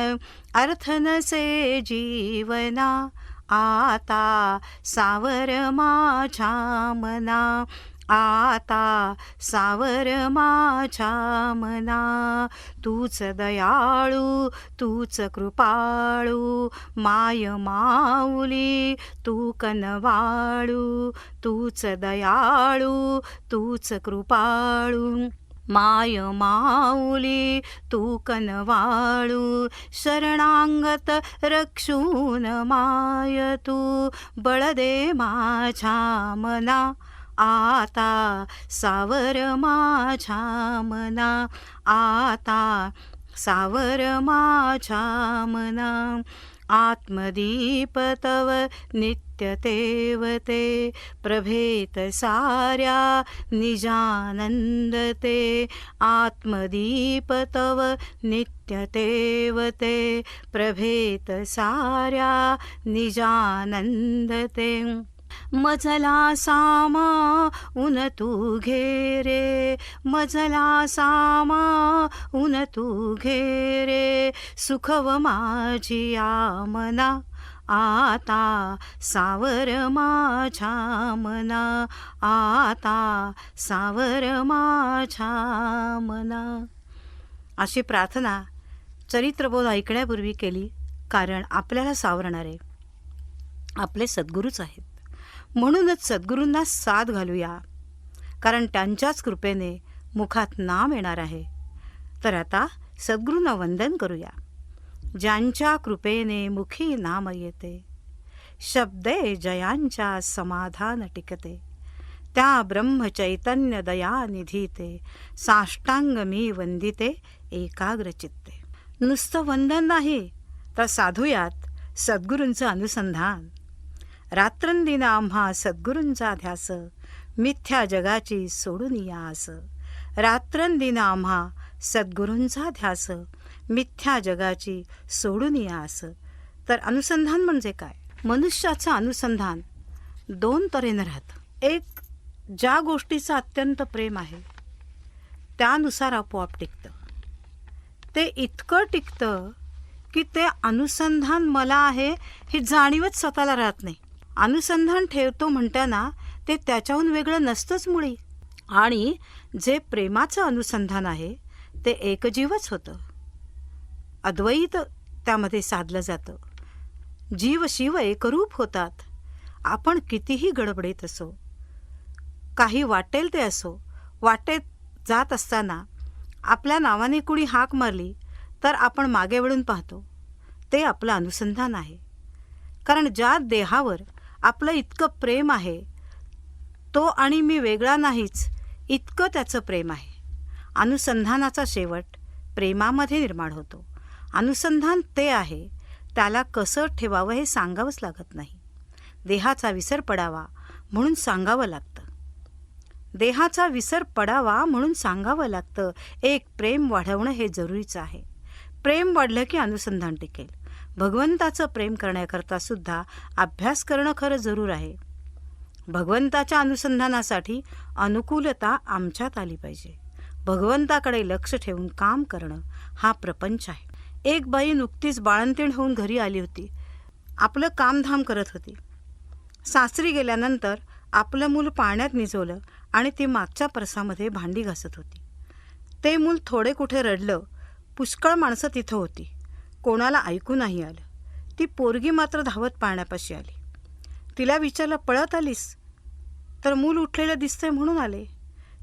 अर्थ नसे जीवना, आता सावर माझ्या मना, आता सावर माझ्या मना. तूच दयाळू तूच कृपाळू, माय माऊली तू कनवाळू. तूच दयाळू तूच कृपाळू, माय माऊली तू कनवाळू. शरणांगत रक्षून माय तू, बळ दे माझ्या मना, आता सावर माझ्या मना, आता सावर माझ्या मना. आत्मदीप तव नित्य तेवते, प्रभेत साऱ्या निजानंद ते. आत्मदीप तव नित्य तेवते, प्रभेत साऱ्या निजानंद ते. मजला सामा उन तू घे रे, मजला सामा उन तू घे रे. सुखव माझी मना, आता सावर माझ्या मना, आता सावर माझ्या मना. अशी प्रार्थना चरित्रबोध ऐकण्यापूर्वी केली, कारण आपल्याला सावरणारे आपले सद्गुरूच आहेत. म्हणूनच सद्गुरूंना साथ घालूया, कारण त्यांच्याच कृपेने मुखात नाम येणार आहे. तर आता सद्गुरूंना वंदन करूया. ज्यांच्या कृपेने मुखी नाम येते, शब्दे जयांच्या समाधान टिकते. त्या ब्रह्मचैतन्य दयानिधी ते, साष्टांग मी वंदिते एकाग्र चित्ते. नुसतं वंदन नाही, तर साधूयात सद्गुरूंचं अनुसंधान. रात्रंदिन आम्हा सद्गुरूंचा ध्यास, मिथ्या जगाची सोडून यास. रात्रंदिन आम्हा सद्गुरूंचा ध्यास, मिथ्या जगाची सोडून यास. तर अनुसंधान म्हणजे काय? मनुष्याचं अनुसंधान दोन तऱ्हेनं राहतं. एक, ज्या गोष्टीचं अत्यंत प्रेम आहे त्यानुसार आपोआप टिकतं. ते इतकं टिकतं की ते अनुसंधान मला आहे हे जाणीवच स्वतःला राहत नाही. अनुसंधान ठेवतो म्हणताना ते त्याच्याहून वेगळं नसतंच मुळी. आणि जे प्रेमाचं अनुसंधान आहे ते एकजीवच होतं, अद्वैत त्यामध्ये साधलं जातं. जीव शिव एकरूप होतात. आपण कितीही गडबडीत असो, काही वाटेल ते असो, वाटेत जात असताना आपल्या नावाने कुणी हाक मारली तर आपण मागे वळून पाहतो. ते आपलं अनुसंधान आहे. कारण ज्या देहावर आपलं इतकं प्रेम आहे तो आणि मी वेगळा नाहीच, इतकं त्याचं प्रेम आहे. अनुसंधानाचा शेवट प्रेमामध्ये निर्माण होतो. अनुसंधान ते आहे, त्याला कसं ठेवावं हे सांगावंच लागत नाही. देहाचा विसर पडावा म्हणून सांगावं लागतं. देहाचा विसर पडावा म्हणून सांगावं लागतं. एक, प्रेम वाढवणं हे जरुरीचं आहे. प्रेम वाढलं की अनुसंधान टिकेल. भगवंताचं प्रेम करण्याकरता सुद्धा अभ्यास करणं खरं जरूर आहे. भगवंताच्या अनुसंधानासाठी अनुकूलता आमच्यात आली पाहिजे. भगवंताकडे लक्ष ठेवून काम करणं हा प्रपंच आहे. एक बाई नुकतीच बाळंतीण होऊन घरी आली होती. आपलं कामधाम करत होती. सासरी गेल्यानंतर आपलं मूल पाण्यात निजवलं आणि ती मागच्या परसामध्ये भांडी घासत होती. ते मूल थोडे कुठे रडलं. पुष्कळ माणसं तिथं होती. कोणाला ऐकू नाही आलं. ती पोरगी मात्र धावत पाण्यापाशी आली. तिला विचारलं, पळत आलीस? तर मूल उठलेलं दिसतंय म्हणून आले.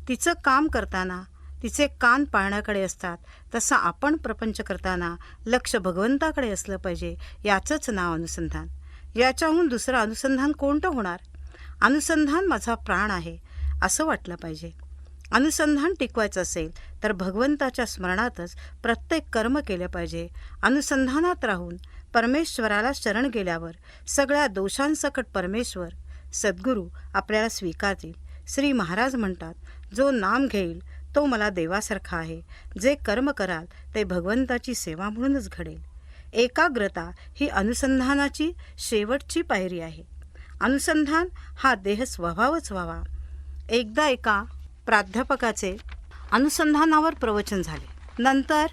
तिचं काम करताना तिचे कान पाळण्याकडे असतात, तसं आपण प्रपंच करताना लक्ष भगवंताकडे असलं पाहिजे. याचंच नाव अनुसंधान. याच्याहून दुसरं अनुसंधान कोणतं होणार? अनुसंधान माझा प्राण आहे असं वाटलं पाहिजे. अनुसंधान टिकवायचं असेल तर भगवंताच्या स्मरणातच प्रत्येक कर्म केलं पाहिजे. अनुसंधानात राहून परमेश्वराला शरण गेल्यावर सगळ्या दोषांसकट परमेश्वर सद्गुरू आपल्याला स्वीकारतील. श्री महाराज म्हणतात, जो नाम घेईल तो मला देवासारखा आहे. जे कर्म कराल ते भगवंताची सेवा म्हणूनच घडेल. एकाग्रता ही अनुसंधानाची शेवटची पायरी आहे. अनुसंधान हा देह स्वभावच व्हावा. एकदा एका प्राध्यापकाचे अनुसंधानावर प्रवचन झाले. नंतर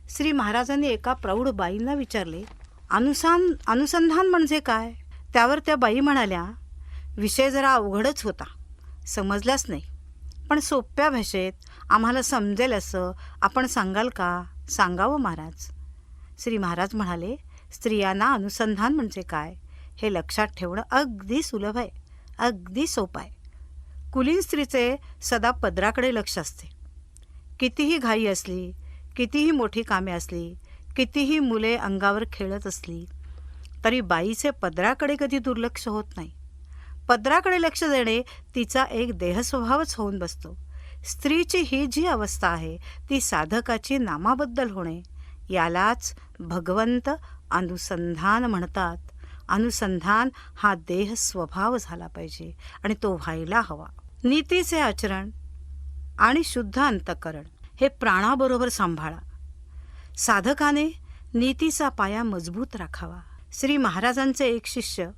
श्री महाराजांनी एका प्रौढ बाईंना विचारले, अनुसंधान म्हणजे काय? त्यावर त्या बाई म्हणाल्या, विषय जरा अवघडच होता, समजलाच नाही, पण सोप्या भाषेत आम्हाला समजेल असं आपण सांगाल का? सांगावं महाराज. श्री महाराज म्हणाले, स्त्रियांना अनुसंधान म्हणजे काय हे लक्षात ठेवणं अगदी सुलभ आहे, अगदी सोपं आहे. कुलीन स्त्रीचे सदा पदराकडे लक्ष असते. कितीही घाई असली, कितीही मोठी कामे असली, कितीही मुले अंगावर खेळत असली तरी बाईचे पदराकडे कधी दुर्लक्ष होत नाही. पदराकडे लक्ष देणे तिचा एक देहस्वभावच होऊन बसतो. स्त्रीची ही जी अवस्था आहे ती साधकाची नामाबद्दल होणे, यालाच भगवंत अनुसंधान म्हणतात. अनुसंधान हा देह स्वभाव झाला पाहिजे आणि तो व्हायला हवा. नीतीचे आचरण आणि शुद्ध अंतःकरण हे प्राणाबरोबर सांभाळा. साधकाने नीतीचा पाया मजबूत राखावा. श्री महाराजांचे एक शिष्य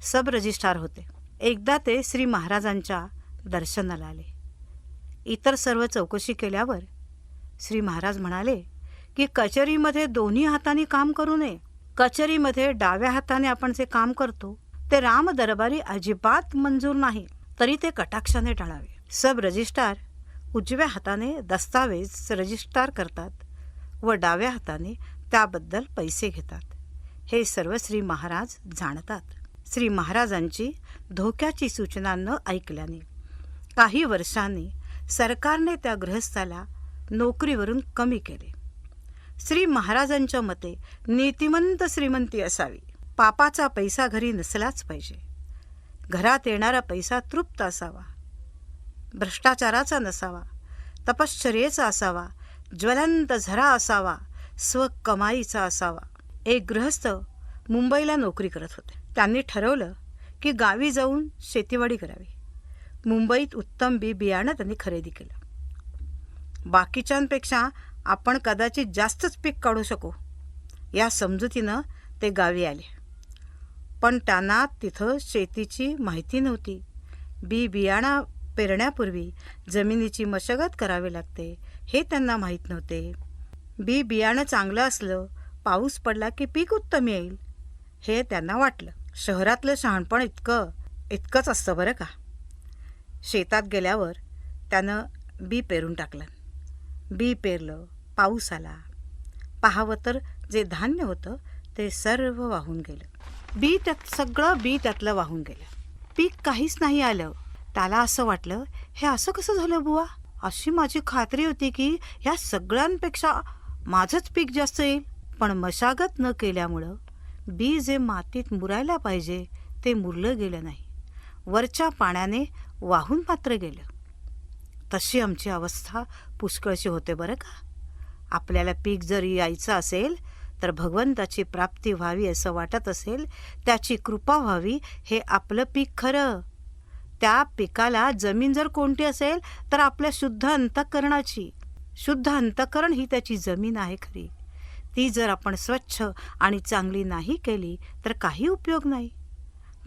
सब रजिस्ट्रार होते. एकदा ते श्री महाराजांच्या दर्शनाला आले. इतर सर्व चौकशी केल्यावर श्री महाराज म्हणाले की कचेरीमध्ये दोन्ही हातांनी काम करू नये. कचेरीमध्ये डाव्या हाताने आपण जे काम करतो ते राम दरबारी अजिबात मंजूर नाही, तरी ते कटाक्षाने टाळावे. सब रजिस्ट्रार उजव्या हाताने दस्तावेज रजिस्ट्रार करतात व डाव्या हाताने त्याबद्दल पैसे घेतात. हे सर्व श्री महाराज जाणतात. श्री महाराजांची धोक्याची सूचना न ऐकल्याने काही वर्षांनी सरकारने त्या गृहस्थाला नोकरीवरून कमी केले. श्री महाराजांच्या मते नीतिमंत श्रीमंती असावी. पापाचा पैसा घरी नसलाच पाहिजे. घरात येणारा पैसा तृप्त असावा, भ्रष्टाचाराचा नसावा, तपश्चर्येचा असावा, ज्वलंत झरा असावा, स्वकमाईचा असावा. एक गृहस्थ मुंबईला नोकरी करत होते. त्यांनी ठरवलं की गावी जाऊन शेतीवाडी करावी. मुंबईत उत्तम बियाणं त्यांनी खरेदी केलं. बाकीच्यांपेक्षा आपण कदाचित जास्तच पीक काढू शकू या समजुतीनं ते गावी आले. पण त्यांना तिथं शेतीची माहिती नव्हती. बियाणं पेरण्यापूर्वी जमिनीची मशागत करावी लागते हे त्यांना माहीत नव्हते. बियाणं चांगलं असलं, पाऊस पडला की पीक उत्तम येईल हे त्यांना वाटलं. शहरातलं शहाणपण इतकंच असतं बरं का. शेतात गेल्यावर त्यानं बी पेरून टाकलं. बी पेरलं, पाऊस आला. पाहावं तर जे धान्य होतं ते सर्व वाहून गेलं. सगळं बी त्यातलं वाहून गेलं. पीक काहीच नाही आलं. त्याला असं वाटलं, हे असं कसं झालं बुवा? अशी माझी खात्री होती की ह्या सगळ्यांपेक्षा माझंच पीक जास्त येईल. पण मशागत न केल्यामुळं बी जे मातीत मुरायला पाहिजे ते मुरलं गेलं नाही, वरच्या पाण्याने वाहून मात्र गेलं. तशी आमची अवस्था पुष्कळशी होते बरं का. आपल्याला पीक जरी यायचं असेल तर भगवंताची प्राप्ती व्हावी असं वाटत असेल, त्याची कृपा व्हावी हे आपलं पीक खरं. त्या पिकाला जमीन जर कोणती असेल तर आपल्या शुद्ध अंतःकरणाची. शुद्ध अंतःकरण ही त्याची जमीन आहे खरी. ती जर आपण स्वच्छ आणि चांगली नाही केली तर काही उपयोग नाही.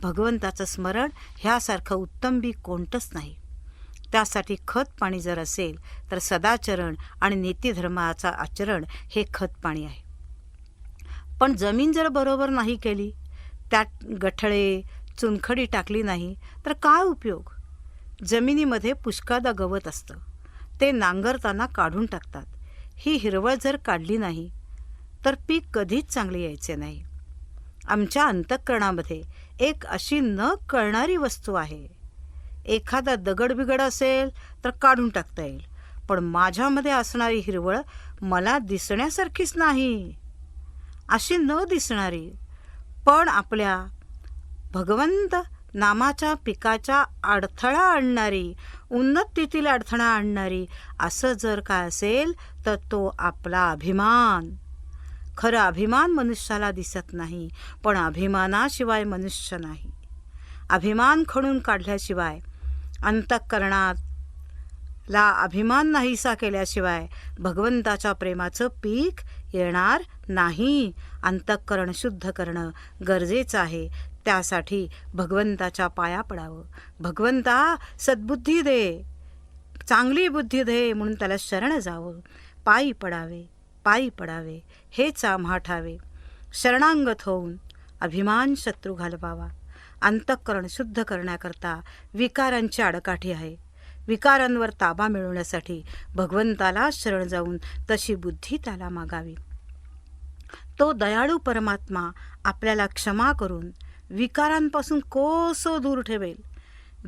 भगवंताचं स्मरण ह्यासारखं उत्तम बी कोणतंच नाही. त्यासाठी खत पाणी जर असेल तर सदाचरण आणि नीतिधर्माचा आचरण हे खत पाणी आहे. पण जमीन जर बरोबर नाही केली, त्यात गठळे चुनखडी टाकली नाही तर काय उपयोग? जमिनीमध्ये पुष्कळदा गवत असतं, ते नांगरताना काढून टाकतात. ही हिरवळ जर काढली नाही तर पीक कधीच चांगले यायचे नाही. आमच्या अंतःकरणामध्ये एक अशी न कळणारी वस्तू आहे. एखादा दगड बिगड असेल तर काढून टाकता येईल, पण माझ्यामध्ये असणारी हिरवळ मला दिसण्यासारखीच नाही. अशी न दिसणारी पण आपल्या भगवंत नामाच्या पिकाच्या अडथळा आणणारी, उन्नतीतील अडथळा आणणारी असं जर काय असेल तर तो आपला अभिमान. खरं अभिमान मनुष्याला दिसत नाही, पण अभिमानाशिवाय मनुष्य नाही. अभिमान खणून काढल्याशिवाय, अंतःकरणाला अभिमान नाहीसा केल्याशिवाय भगवंताच्या प्रेमाचं पीक येणार नाही. अंतःकरण शुद्ध करणं गरजेचं आहे. त्यासाठी भगवंताच्या पाया पडावं. भगवंता सद्बुद्धी दे, चांगली बुद्धी दे म्हणून त्याला शरण जावं. पायी पडावे, पायी पडावे हेच आम्हा ठावे. शरणांगत होऊन अभिमान शत्रू घालवावा. अंतःकरण शुद्ध करण्याकरता विकारांची आडकाठी आहे. विकारांवर ताबा मिळवण्यासाठी भगवंताला शरण जाऊन तशी बुद्धी त्याला मागावी. तो दयाळू परमात्मा आपल्याला क्षमा करून विकारांपासून कोसो दूर ठेवेल.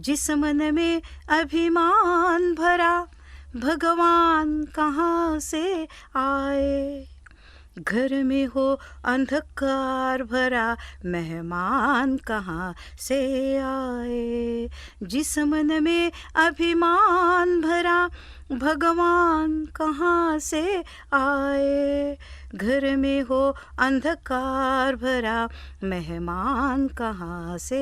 जिस मन में अभिमान भरा भगवान कहाँ से आए, घर में हो अंधकार भरा मेहमान कहाँ से आए. जिस मन में अभिमान भरा भगवान कहाँ से आए, घर में हो अंधकार भरा मेहमान कहाँ से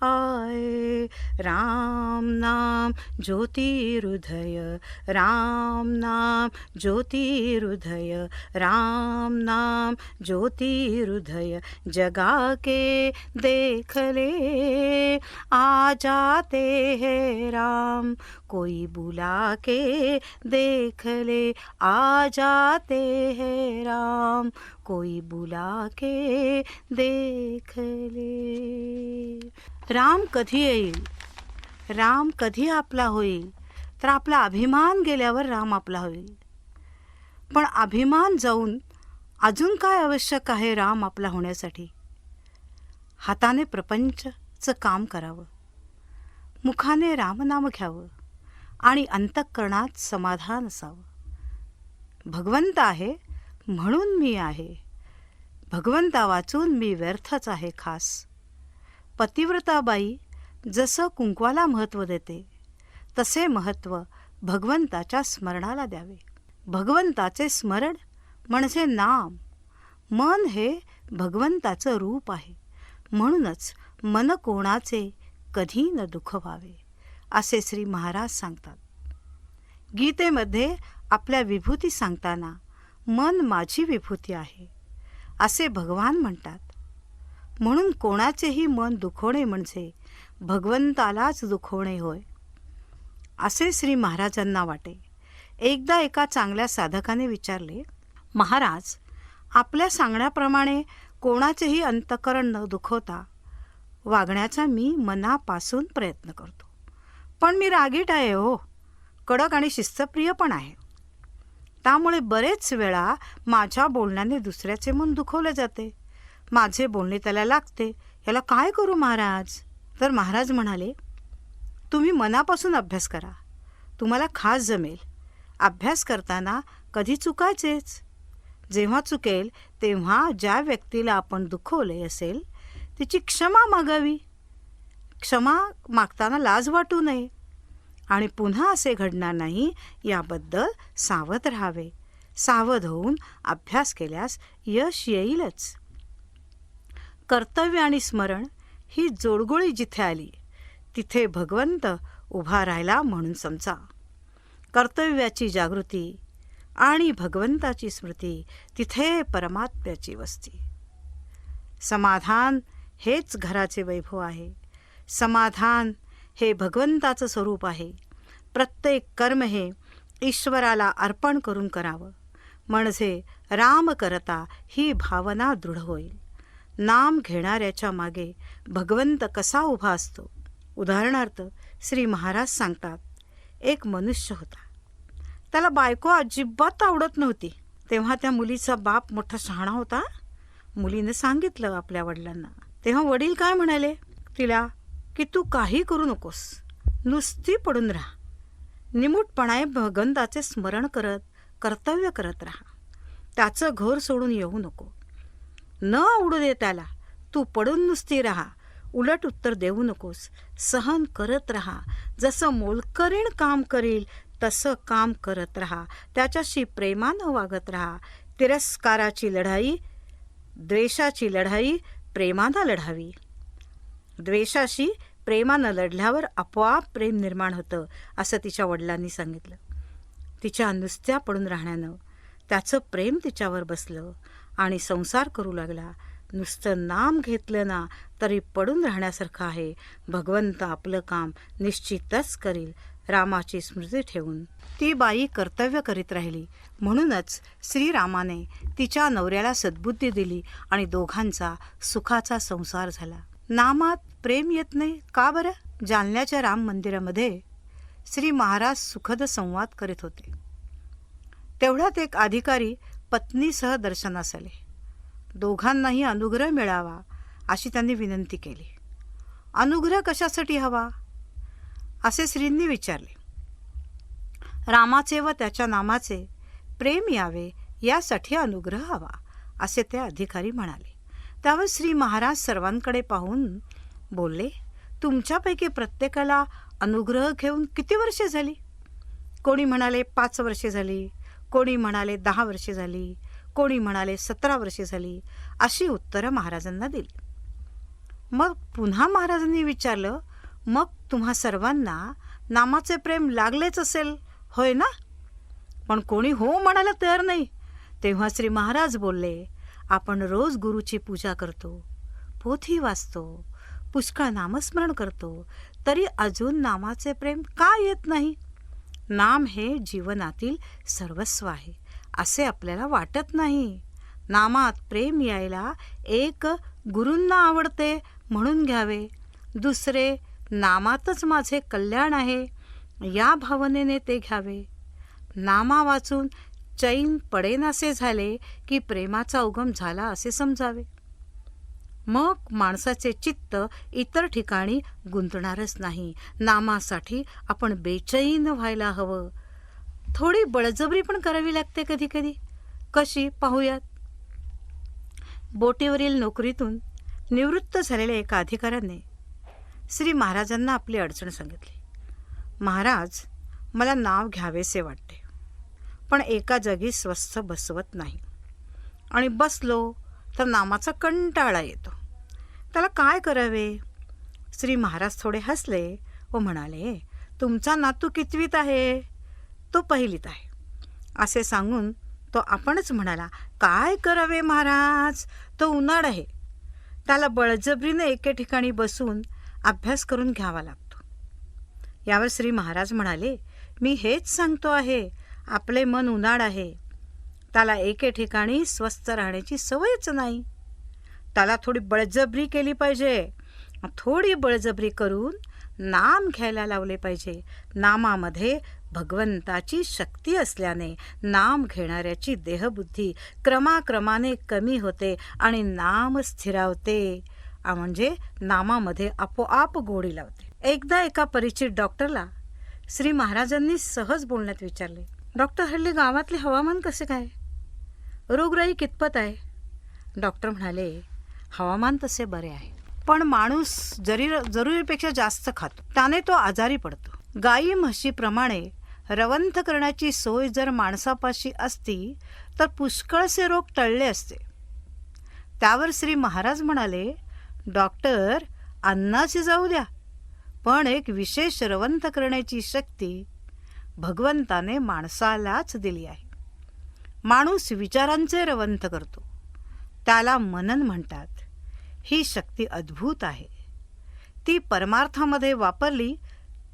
आए. राम नाम ज्योति हृदय, राम नाम ज्योति हृदय, राम नाम ज्योति हृदय जगा के देख ले, आ जाते हैं राम कोई बुला के देख ले, आ जाते हैं राम कोई बुला के देख ले. राम कधी येईल, राम कधी आपला होईल, तर आपला अभिमान गेल्यावर राम आपला होईल. पण अभिमान जाऊन अजून काय आवश्यक आहे राम आपला होण्यासाठी? हाताने प्रपंचचं काम करावं, मुखाने रामनाम घ्यावं आणि अंतःकरणात समाधान असावं. भगवंत आहे म्हणून मी आहे, भगवंता वाचून मी व्यर्थच आहे खास. पतिव्रताबाई जसं कुंकवाला महत्त्व देते तसे महत्त्व भगवंताच्या स्मरणाला द्यावे. भगवंताचे स्मरण म्हणजे नाम. मन हे भगवंताचं रूप आहे, म्हणूनच मन कोणाचे कधी न दुःख व्हावे असे श्री महाराज सांगतात. गीतेमध्ये आपल्या विभूती सांगताना मन माझी विभूती आहे असे भगवान म्हणतात. म्हणून कोणाचेही मन दुखवणे म्हणजे भगवंतालाच दुखवणे होय असे श्री महाराजांना वाटे. एकदा एका चांगल्या साधकाने विचारले, महाराज, आपल्या सांगण्याप्रमाणे कोणाचेही अंतःकरण न दुखवता वागण्याचा मी मनापासून प्रयत्न करतो, पण मी रागीट आहे हो, कडक आणि शिस्तप्रिय पण आहे. त्यामुळे बरेच वेळा माझ्या बोलण्याने दुसऱ्याचे मन दुखवले जाते, माझे बोलणे त्याला लागते. याला काय करू महाराज? तर महाराज म्हणाले, तुम्ही मनापासून अभ्यास करा, तुम्हाला खास जमेल. अभ्यास करताना कधी चुकायचेच. जेव्हा चुकेल तेव्हा ज्या व्यक्तीला आपण दुखवले असेल तिची क्षमा मागावी. क्षमा मागताना लाज वाटू नये आणि पुन्हा असे घडणार नाही याबद्दल सावध राहावे. सावध होऊन अभ्यास केल्यास यश येईलच. कर्तव्य आणि स्मरण ही जोडगोळी जिथे आली तिथे भगवंत उभा राहिला म्हणून समजा. कर्तव्याची जागृती आणि भगवंताची स्मृती तिथे परमात्म्याची वस्ती. समाधान हेच घराचे वैभव आहे. समाधान हे भगवंताचं स्वरूप आहे. प्रत्येक कर्म हे ईश्वराला अर्पण करून करावं, म्हणजे राम करता ही भावना दृढ होईल. नाम घेणाऱ्याच्या मागे भगवंत कसा उभा असतो? उदाहरणार्थ श्री महाराज सांगतात, एक मनुष्य होता, त्याला बायको अजिबात आवडत नव्हती. तेव्हा त्या मुलीचा बाप मोठा शहाणा होता. मुलीने सांगितलं आपल्या वडिलांना. तेव्हा वडील काय म्हणाले, तिला की तू काही करू नकोस, नुसती पडून राहा. निमूटपणाने भगवंताचे स्मरण करत कर्तव्य करत राहा. त्याचं घर सोडून येऊ नको. न आवडू दे त्याला, तू पडून नुसती राहा. उलट उत्तर देऊ नकोस. सहन करत राहा. जसं मोलकरीण काम करील तसं काम करत राहा. त्याच्याशी प्रेमानं वागत राहा. तिरस्काराची लढाई, द्वेषाची लढाई प्रेमानं लढावी. द्वेषाशी प्रेमानं लढल्यावर आपोआप प्रेम निर्माण होतं, असं तिच्या वडिलांनी सांगितलं. तिच्या नुसत्या पडून राहण्यानं त्याचं प्रेम तिच्यावर बसलं आणि संसार करू लागला. नुसतं नाम घेतलं ना तरी पडून राहण्यासारखं आहे. भगवंत आपलं काम निश्चितच करील. रामाची स्मृती ठेवून ती बाई कर्तव्य करीत राहिली. म्हणूनच श्रीरामाने तिच्या नवऱ्याला सद्बुद्धी दिली आणि दोघांचा सुखाचा संसार झाला. नामात प्रेम येत नाही का बरं? जालन्याच्या राम मंदिरामध्ये श्री महाराज सुखद संवाद करीत होते. तेवढ्यात एक अधिकारी पत्नीसह दर्शनास आले. दोघांनाही अनुग्रह मिळावा अशी त्यांनी विनंती केली. अनुग्रह कशासाठी हवा असे श्रींनी विचारले. रामाचे व त्याच्या नामाचे प्रेम यावे यासाठी अनुग्रह हवा असे ते अधिकारी म्हणाले. त्यावर श्री महाराज सर्वांकडे पाहून बोलले, तुमच्यापैकी प्रत्येकाला अनुग्रह घेऊन किती वर्षे झाली? कोणी म्हणाले 5 वर्षे झाली, कोणी म्हणाले 10 वर्षे झाली, कोणी म्हणाले 17 वर्षे झाली, अशी उत्तरं महाराजांना दिली. मग पुन्हा महाराजांनी विचारलं, मग तुम्हा सर्वांना नामाचे प्रेम लागलेच असेल होय ना? पण कोणी हो म्हणायला तयार नाही. तेव्हा श्री महाराज बोलले, आपण रोज गुरुची पूजा करतो, पोथी वाचतो, पुष्कळ नामस्मरण करतो, तरी अजून नामाचे प्रेम का येत नाही? नाम हे जीवनातील सर्वस्व आहे असे आपल्याला वाटत नाही. नामात प्रेम यायला एक गुरूंना आवडते म्हणून घ्यावे, दुसरे नामातच माझे कल्याण आहे या भावनेने ते घ्यावे. नामा वाचून चैन पडेनासे झाले की प्रेमाचा उगम झाला असे समजावे. मग माणसाचे चित्त इतर ठिकाणी गुंतणारच नाही. नामासाठी आपण बेचैन व्हायला हवं. थोडी बळजबरी पण करावी लागते कधी कधी. कशी पाहूयात. बोटीवरील नोकरीतून निवृत्त झालेल्या एका अधिकाऱ्याने श्री महाराजांना आपली अडचण सांगितली. महाराज, मला नाव घ्यावेसे वाटते, पण एका जागी स्वस्थ बसवत नाही आणि बसलो तर नामाचा कंटाळा येतो. त्याला काय करावे? श्री महाराज थोडे हसले व म्हणाले, तुमचा नातू कितवीत आहे? तो पहिलीत आहे. असे सांगून तो आपणच म्हणाला, काय करावे महाराज, तो उन्हाळ आहे, त्याला बळजबरीने एके ठिकाणी बसून अभ्यास करून घ्यावा लागतो. यावर श्री महाराज म्हणाले, मी हेच सांगतो आहे, आपले मन उन्हाळ आहे, त्याला एके ठिकाणी स्वस्थ राहण्याची सवयच नाही. त्याला थोडी बळजबरी केली पाहिजे. थोडी बळजबरी करून नाम घ्यायला लावले पाहिजे. नामामध्ये भगवंताची शक्ती असल्याने नाम घेणाऱ्याची देहबुद्धी क्रमाक्रमाने कमी होते आणि नाम स्थिरावते, म्हणजे नामामध्ये आपोआप गोडी लावते. एकदा एका परिचित डॉक्टरला श्री महाराजांनी सहज बोलण्यात विचारले, डॉक्टर, हल्ली गावातले हवामान कसे काय? रोगराई कितपत आहे? डॉक्टर म्हणाले, हवामान तसे बरे आहे, पण माणूस जरुरीपेक्षा जास्त खातो, त्याने तो आजारी पडतो. गाई म्हशीप्रमाणे रवंथ करण्याची सोय जर माणसापाशी असती तर पुष्कळसे रोग टळले असते. त्यावर श्री महाराज म्हणाले, डॉक्टर, अन्नाची जाऊ द्या, पण एक विशेष रवंथ करण्याची शक्ती भगवंताने माणसालाच दिली आहे. माणूस विचारांचे रवंथ करतो, त्याला मनन म्हणतात. ही शक्ती अद्भुत आहे. ती परमार्थामध्ये वापरली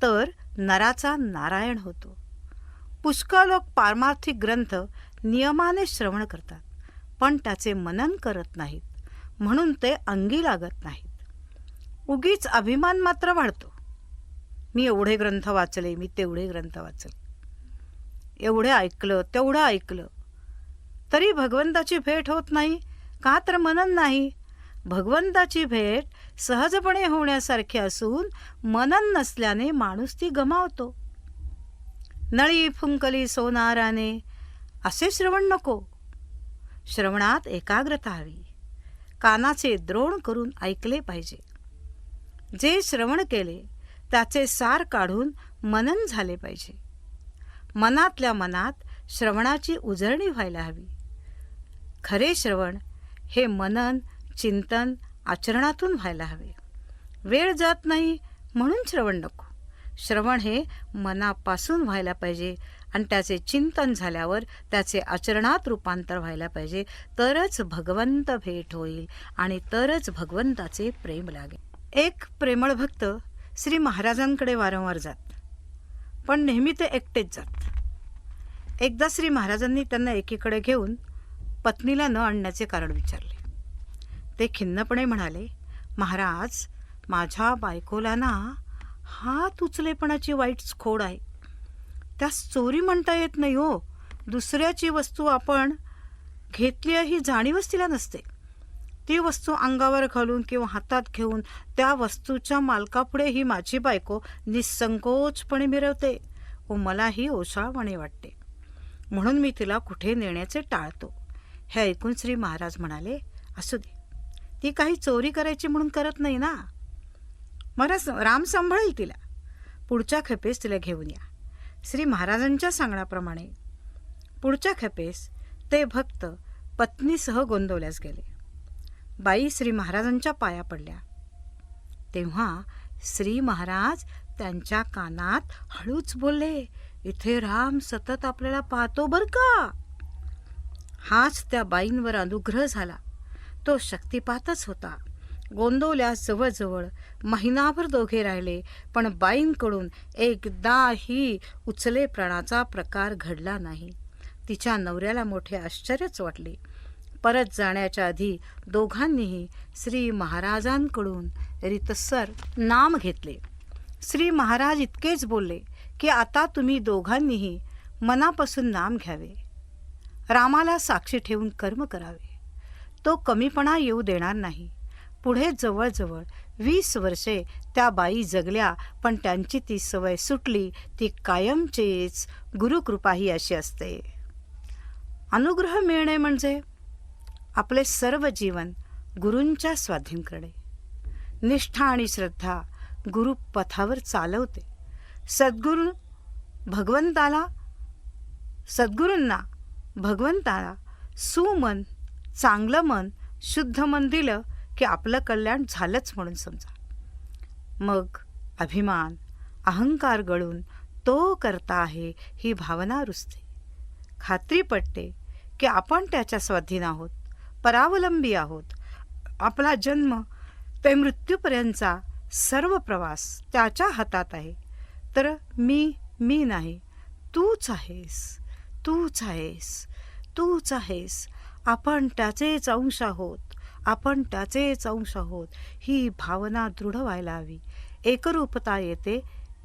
तर नराचा नारायण होतो. पुष्कळ लोक पारमार्थिक ग्रंथ नियमाने श्रवण करतात, पण त्याचे मनन करत नाहीत, म्हणून ते अंगी लागत नाहीत. उगीच अभिमान मात्र वाढतो. मी एवढे ग्रंथ वाचले, मी तेवढे ग्रंथ वाचले, एवढे ऐकलं, तेवढं ऐकलं, तरी भगवंताची भेट होत नाही का? तर मनन नाही. भगवंताची भेट सहजपणे होण्यासारखे असून मनन नसल्याने माणूस ती गमावतो. नळी फुंकली सोनाराने असे श्रवण नको. श्रवणात एकाग्रता हवी. कानाचे द्रोण करून ऐकले पाहिजे. जे श्रवण केले त्याचे सार काढून मनन झाले पाहिजे. मनातल्या मनात श्रवणाची उजळणी व्हायला हवी. खरे श्रवण हे मनन, चिंतन, आचरणातून व्हायला हवे. वेळ जात नाही म्हणून श्रवण नको. श्रवण हे मनापासून व्हायला पाहिजे आणि त्याचे चिंतन झाल्यावर त्याचे आचरणात रूपांतर व्हायला पाहिजे. तरच भगवंत भेट होईल आणि तरच भगवंताचे प्रेम लागेल. एक प्रेमळ भक्त श्री महाराजांकडे वारंवार जात, पण नेहमी ते एकटेच जात. एकदा श्री महाराजांनी त्यांना एकीकडे घेऊन पत्नीला न आणण्याचे कारण विचारले. ते खिन्नपणे म्हणाले, महाराज, माझ्या बायकोला ना हात उचलेपणाची वाईट खोड आहे. त्यास चोरी म्हणता येत नाही हो. दुसऱ्याची वस्तू आपण घेतली ही जाणीवच तिला नसते. ती वस्तू अंगावर घालून किंवा हातात घेऊन त्या वस्तूच्या मालकापुढे ही माझी बायको निसंकोचपणे मिरवते व मलाही ओशाळपणे वाटते. म्हणून मी तिला कुठे नेण्याचे टाळतो. हे ऐकून श्री महाराज म्हणाले, असू दे, ती काही चोरी करायची म्हणून करत नाही ना. मला राम सांभाळेल तिला. पुढच्या खेपेस तिला घेऊन या. श्री महाराजांच्या सांगण्याप्रमाणे पुढच्या खेपेस ते भक्त पत्नीसह गोंदवल्यास गेले. बाई श्री महाराजांच्या पाया पडल्या. तेव्हा श्री महाराज त्यांच्या कानात हळूच बोलले, इथे राम सतत आपल्याला पाहतो बर का. हाच त्या बाईंवर अनुग्रह झाला. तो शक्तिपातच होता. गोंदवल्यास जवळजवळ महिनाभर दोघे राहिले, पण बाईंकडून एकदाही उचले प्राणाचा प्रकार घडला नाही. तिच्या नवऱ्याला मोठे आश्चर्यच वाटले. परत जाण्याच्या आधी दोघांनीही श्री महाराजांकडून रीतसर नाम घेतले. श्री महाराज इतकेच बोलले की आता तुम्ही दोघांनीही मनापासून नाम घ्यावे. रामाला साक्षी ठेवून कर्म करावे. तो कमीपणा येऊ देणार नाही. पुढे जवळजवळ 20 वर्षे त्या बाई जगल्या, पण त्यांची ती सवय सुटली. ती कायमचीच गुरुकृपा ही अशी असते. अनुग्रह मिळणे म्हणजे आपले सर्व जीवन गुरूंच्या स्वाधीन करणे. निष्ठा आणि श्रद्धा गुरुपथावर चालवते. सद्गुरूंना भगवंताला सुमन, चांगलं मन, शुद्ध मन दिलं की आपलं कल्याण झालंच म्हणून समजा. मग अभिमान, अहंकार गळून तो करता आहे ही भावना रुजते. खात्री पटते की आपण त्याच्या स्वाधीन आहोत, परावलंबी आहोत. आपला जन्म ते मृत्यूपर्यंतचा सर्व प्रवास त्याच्या हातात आहे. तर मी नाही, तूच आहेस, तूच आहेस, तूच आहेस. आपण त्याचेच अंश आहोत, आपण त्याचेच अंश आहोत. ही भावना दृढ व्हायला हवी. एकरूपता येते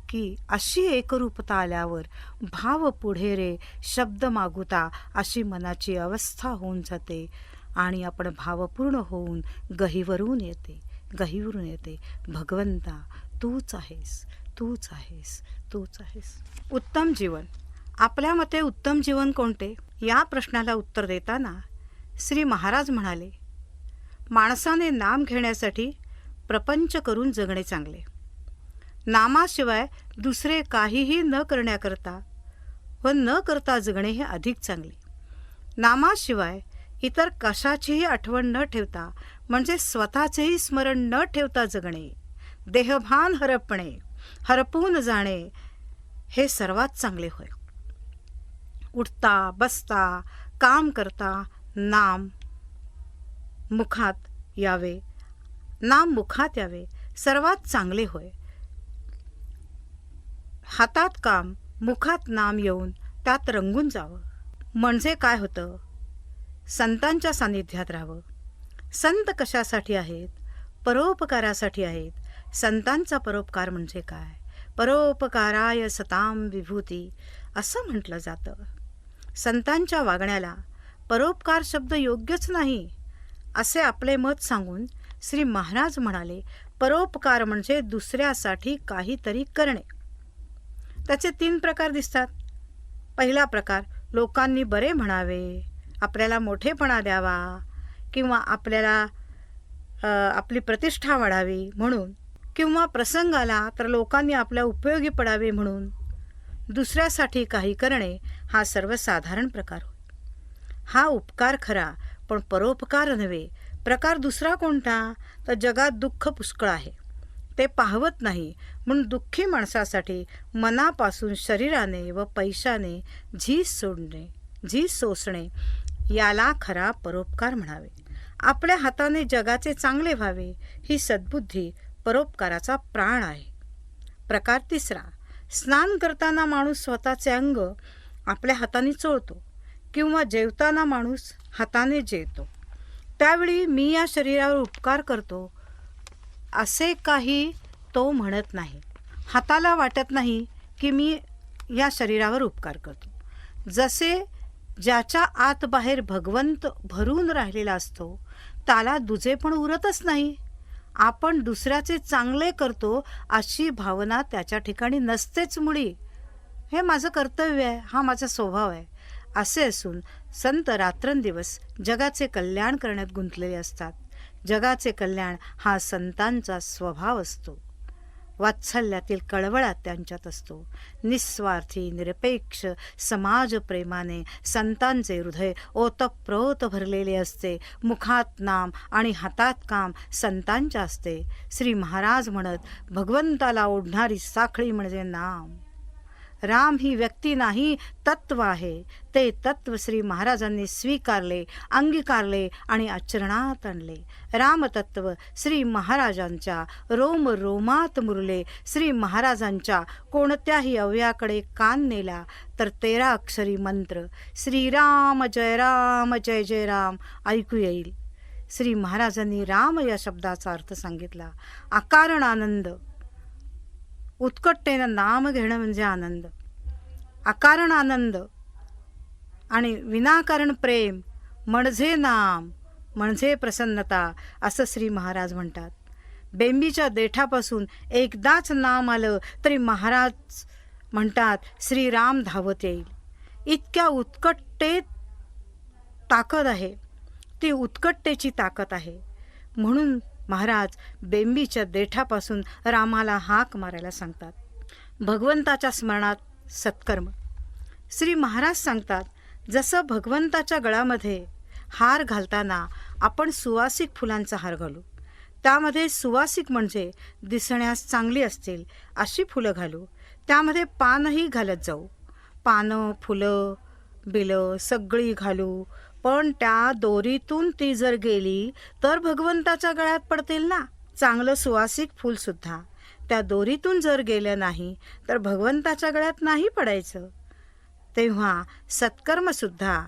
की अशी एकरूपता आल्यावर भाव पुढे रे शब्द मागुता अशी मनाची अवस्था होऊन जाते आणि आपण भावपूर्ण होऊन गहिवरून येते. भगवंता तूच आहेस, तूच आहेस, तूच आहेस. उत्तम जीवन. आपल्या मते उत्तम जीवन कोणते? या प्रश्नाला उत्तर देताना श्री महाराज म्हणाले, माणसाने नाम घेण्यासाठी प्रपंच करून जगणे चांगले. नामाशिवाय दुसरे काहीही न करण्याकरता व न करता जगणे हे अधिक चांगले. नामाशिवाय इतर कशाचीही आठवण न ठेवता म्हणजे स्वतःचेही स्मरण न ठेवता जगणे, देहभान हरपून जाणे हे सर्वात चांगले होय. उठता बसता काम करता नाम मुखात यावे सर्वात चांगले होय. हातात काम मुखात नाम येऊन त्यात रंगून जावं. म्हणजे काय होतं? संतांच्या सानिध्यात राहावं. संत कशासाठी आहेत? परोपकारासाठी आहेत. संतांचा परोपकार म्हणजे काय? परोपकाराय सताम विभूती असं म्हटलं जातं. संतांच्या वागण्याला परोपकार शब्द योग्यच नाही असे आपले मत सांगून श्री महाराज म्हणाले, परोपकार म्हणजे दुसऱ्यासाठी काहीतरी करणे. त्याचे 3 प्रकार दिसतात. पहिला प्रकार, लोकांनी बरे म्हणावे, आपल्याला मोठेपणा द्यावा किंवा आपल्याला आपली प्रतिष्ठा वाढावी म्हणून, किंवा प्रसंग आला तर लोकांनी आपल्या उपयोगी पडावे म्हणून दुसऱ्यासाठी काही करणे हा सर्वसाधारण प्रकार होय. हा उपकार खरा, पण परोपकार नव्हे. प्रकार दुसरा कोणता? तर जगात दुःख पुष्कळ आहे, ते पाहवत नाही म्हणून दुःखी माणसासाठी मनापासून शरीराने व पैशाने झीज सोसणे याला खरा परोपकार म्हणावे. आपल्या हाताने जगाचे चांगले व्हावे ही सद्बुद्धी परोपकाराचा प्राण आहे. प्रकार तिसरा, स्नान करताना माणूस स्वतःचे अंग आपल्या हाताने चोळतो किंवा जेवताना माणूस हाताने जेवतो. त्यावेळी मी या शरीरावर उपकार करतो असे काही तो म्हणत नाही. हाताला वाटत नाही की मी या शरीरावर उपकार करतो. जसे ज्याच्या आत बाहेर भगवंत भरून राहिलेला असतो त्याला दुजेपण उरतच नाही. आपण दुसऱ्याचे चांगले करतो अशी भावना त्याच्या ठिकाणी नसतेच मुळी. हे माझं कर्तव्य आहे, हा माझा स्वभाव आहे असे असून संत रात्रंदिवस जगाचे कल्याण करण्यात गुंतलेले असतात. जगाचे कल्याण हा संतांचा स्वभाव असतो. वात्सल्यातील कळवळा त्यांच्यात असतो. निस्वार्थी निरपेक्ष समाजप्रेमाने संतांचे हृदय ओतप्रोत भरलेले असते. मुखात नाम आणि हातात काम संतांच्या असते. श्री महाराज म्हणत, भगवंताला ओढणारी साखळी म्हणजे नाम. राम ही व्यक्ती नाही, तत्व आहे. ते तत्व श्री महाराजांनी स्वीकारले, अंगीकारले आणि आचरणात आणले. रामतत्व श्री महाराजांच्या रोम रोमात मुरले. श्री महाराजांच्या कोणत्याही अवयाकडे कान नेला तर 13 अक्षरी मंत्र श्रीराम जय जय राम ऐकू येईल. श्री महाराजांनी राम या शब्दाचा अर्थ सांगितला. अकारण आनंद, उत्कटतेनं नाम घेणं म्हणजे आनंद. अकारण आनंद आणि विनाकारण प्रेम म्हणजे नाम म्हणजे प्रसन्नता असं श्री महाराज म्हणतात. बेंबीच्या देठापासून एकदाच नाम आलं तरी महाराज म्हणतात श्रीराम धावत येईल. इतक्या उत्कटतेत ताकद आहे, ती उत्कटतेची ताकद आहे. म्हणून महाराज बेंबीच्या देठापासून रामाला हाक मारायला सांगतात. भगवंताच्या स्मरणात सत्कर्म. श्री महाराज सांगतात, जसं भगवंताच्या गळामध्ये हार घालताना आपण सुवासिक फुलांचा हार घालू, त्यामध्ये सुवासिक म्हणजे दिसण्यास चांगली असतील अशी फुलं घालू, त्यामध्ये पानही घालत जाऊ. पानं, फुलं, बिलं सगळी घालू, पण त्या दोरीतून ती जर गेली तर भगवंताच्या गळ्यात पडतील ना. चांगलं सुवासिक फूलसुद्धा त्या दोरीतून जर गेलं नाही तर भगवंताच्या गळ्यात नाही पडायचं. तेव्हा सत्कर्मसुद्धा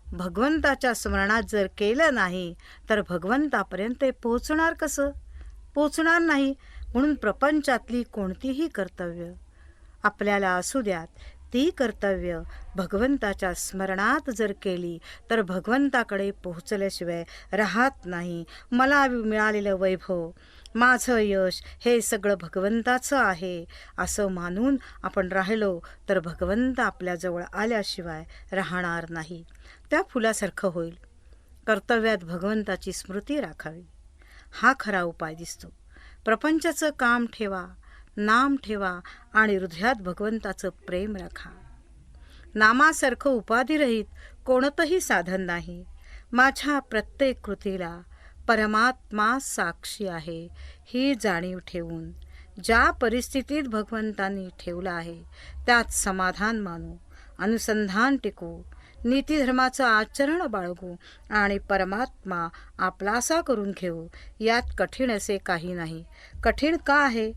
भगवंताच्या स्मरणात जर केलं नाही तर भगवंतापर्यंत ते पोचणार कसं? पोचणार नाही. म्हणून प्रपंचातली कोणतीही कर्तव्य आपल्याला असू द्यात, ती कर्तव्य भगवंताच्या स्मरणात जर केली तर भगवंताकडे पोहोचल्याशिवाय राहत नाही. मला मिळालेलं वैभव, माझं यश हे सगळं भगवंताचं आहे असं मानून आपण राहिलो तर भगवंत आपल्याजवळ आल्याशिवाय राहणार नाही. त्या फुलासारखं होईल. कर्तव्यात भगवंताची स्मृती राखावी हा खरा उपाय दिसतो. प्रपंचाचं काम ठेवा, नाम ठेवा आणि हृदयात भगवंताचं प्रेम राखा. नामासारखं उपाधिरहित कोणतंही साधन नाही. माझ्या प्रत्येक कृतीला परमात्मा साक्षी आहे ही जाणीव ठेवून ज्या परिस्थितीत भगवंतांनी ठेवलं आहे त्यात समाधान मानू, अनुसंधान टिकू, नीतिधर्माचं आचरण बाळगू आणि परमात्मा आपलासा करून घेऊ. यात कठीण असे काही नाही. कठीण का आहे?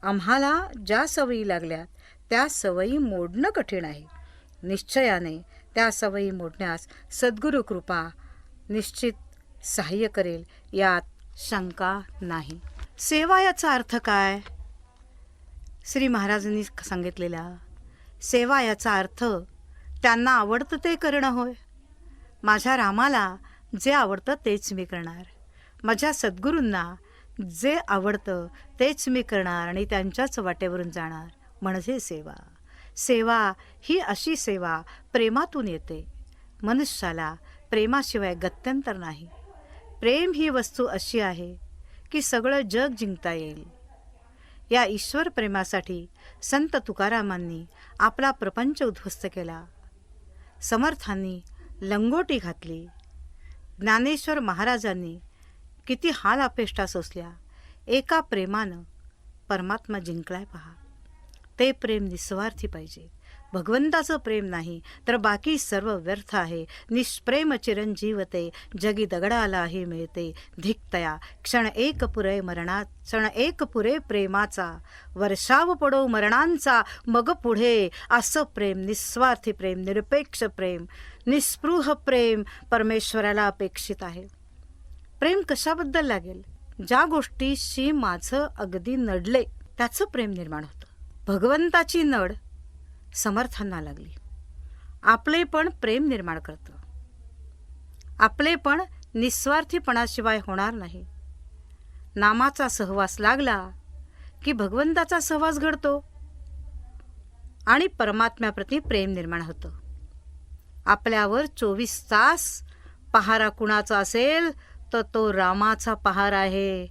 आम्हाला ज्या सवयी लागल्यात त्या सवयी मोडणं कठीण आहे. निश्चयाने त्या सवयी मोडण्यास सद्गुरू कृपा निश्चित सहाय्य करेल, यात शंका नाही. सेवा याचा अर्थ काय? श्री महाराजांनी सांगितलेला सेवा याचा अर्थ त्यांना आवडतं ते करणं होय. माझ्या रामाला जे आवडतं तेच मी करणार. माझ्या सद्गुरूंना जे आवडतं तेच मी करणार आणि त्यांच्याच वाटेवरून जाणार, म्हणजे सेवा. सेवा ही अशी सेवा प्रेमातून येते. मनुष्याला प्रेमाशिवाय गत्यंतर नाही. प्रेम ही वस्तू अशी आहे की सगळं जग जिंकता येईल. या ईश्वर प्रेमासाठी संत तुकारामांनी आपला प्रपंच उद्ध्वस्त केला. समर्थांनी लंगोटी घातली. ज्ञानेश्वर महाराजांनी किती हाल अपेष्टा सोसल्या. एका प्रेमानं परमात्मा जिंकलाय पहा. ते प्रेम निस्वार्थी पाहिजे. भगवंताचं प्रेम नाही तर बाकी सर्व व्यर्थ आहे. निष्प्रेम चिरंजीव ते जगी दगडालाही मिळते. धिकतया क्षण एक पुरे मरणात, क्षण एक पुरे प्रेमाचा, वर्षाव पडो मरणांचा मग पुढे. असं प्रेम, निस्वार्थी प्रेम, निरपेक्ष प्रेम, निस्पृह प्रेम परमेश्वराला अपेक्षित आहे. प्रेम कशाबद्दल लागेल? ज्या गोष्टीशी माझं अगदी नडले त्याचं प्रेम निर्माण होतं. भगवंताची नड समर्थांना लागली. आपले पण प्रेम निर्माण करतं. आपले पण निस्वार्थीपणाशिवाय होणार नाही. नामाचा सहवास लागला की भगवंताचा सहवास घडतो आणि परमात्म्याप्रती प्रेम निर्माण होतं. आपल्यावर 24 तास पहारा कुणाचा असेल तर तो रामाचा पहार आहे.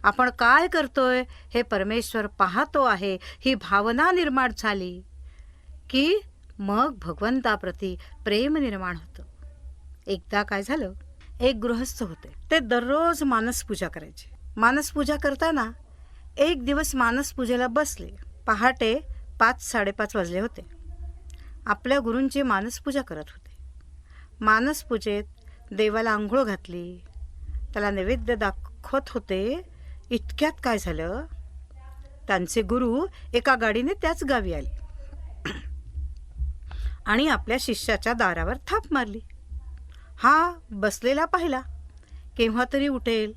आपण काय करतोय हे परमेश्वर पाहतो आहे. ही भावना निर्माण झाली की मग भगवंताप्रती प्रेम निर्माण होतं. एकदा काय झालं, एक गृहस्थ होते. ते दररोज मानसपूजा करायचे. मानसपूजा करताना एक दिवस मानसपूजेला बसले. पहाटे 5-5:30 वाजले होते. आपल्या गुरूंची मानसपूजा करत होते. मानसपूजेत देवाला आंघोळ घातली, त्याला नैवेद्य दाखवत होते. इतक्यात काय झालं, त्यांचे गुरु एका गाडीने त्याच गावी आले आणि आपल्या शिष्याच्या दारावर थाप मारली. हा बसलेला पाहिला, केव्हा तरी उठेल.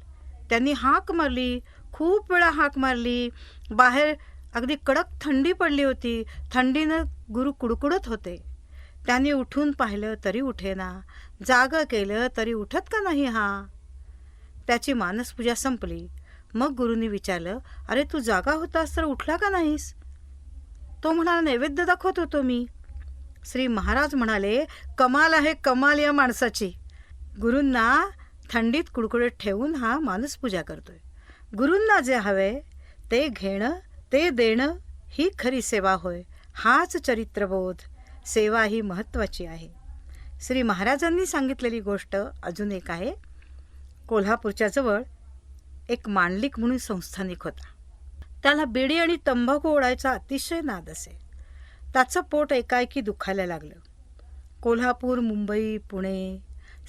त्यांनी हाक मारली, खूप वेळा हाक मारली. बाहेर अगदी कडक थंडी पडली होती. थंडीनं गुरु कुडकुडत होते. त्यांनी उठून पाहिलं तरी उठेना. जागं केलं तरी उठत का नाही हा. त्याची मानसपूजा संपली. मग गुरुनी विचारलं, अरे तू जागा होतास तर उठला का नाहीस? तो म्हणाला, नैवेद्य दाखवत होतो मी. श्री महाराज म्हणाले, कमाल आहे कमाल या माणसाची. गुरूंना थंडीत कुडकुडत ठेवून हा मानसपूजा करतोय. गुरूंना जे हवे ते घेणं, ते देणं ही खरी सेवा होय. हाच चरित्रबोध. सेवा ही महत्त्वाची आहे. श्री महाराजांनी सांगितलेली गोष्ट अजून एक आहे. कोल्हापूरच्या जवळ एक मांडलिक म्हणून संस्थानिक होता. त्याला बिडी आणि तंबाखू ओढायचा अतिशय नाद असे. त्याचं पोट एकाएकी दुखायला लागलं. कोल्हापूर, मुंबई, पुणे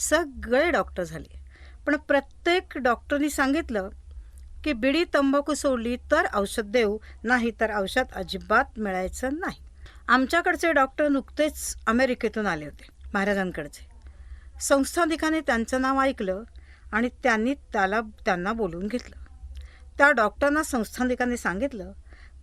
सगळे डॉक्टर झाले, पण प्रत्येक डॉक्टरनी सांगितलं की बिडी तंबाखू सोडली तर औषध देऊ, नाही तर औषध अजिबात मिळायचं नाही. आमच्याकडचे डॉक्टर नुकतेच अमेरिकेतून आले होते, महाराजांकडचे. संस्थानिकाने त्यांचं नाव ऐकलं आणि त्यांना बोलवून घेतलं. त्या डॉक्टरांना संस्थानिकांनी सांगितलं,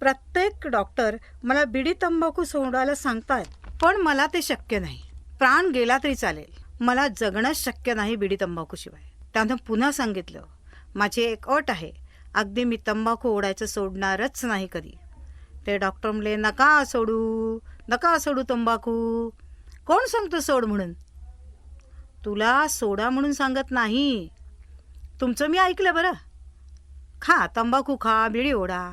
प्रत्येक डॉक्टर मला बिडी तंबाखू सोडायला सांगतायत, पण मला ते शक्य नाही. प्राण गेला तरी चालेल, मला जगणंच शक्य नाही बिडी तंबाखूशिवाय. त्यानं पुन्हा सांगितलं, माझी एक अट आहे, अगदी मी तंबाखू ओढायचं सोडणारच नाही कधी. ते डॉक्टर म्हणले, नका सोडू तंबाखू. कोण सांगतो सोड म्हणून? तुला सोडा म्हणून सांगत नाही, तुमचं मी ऐकलं बरं. खा तंबाखू, खा, बिडी ओढा.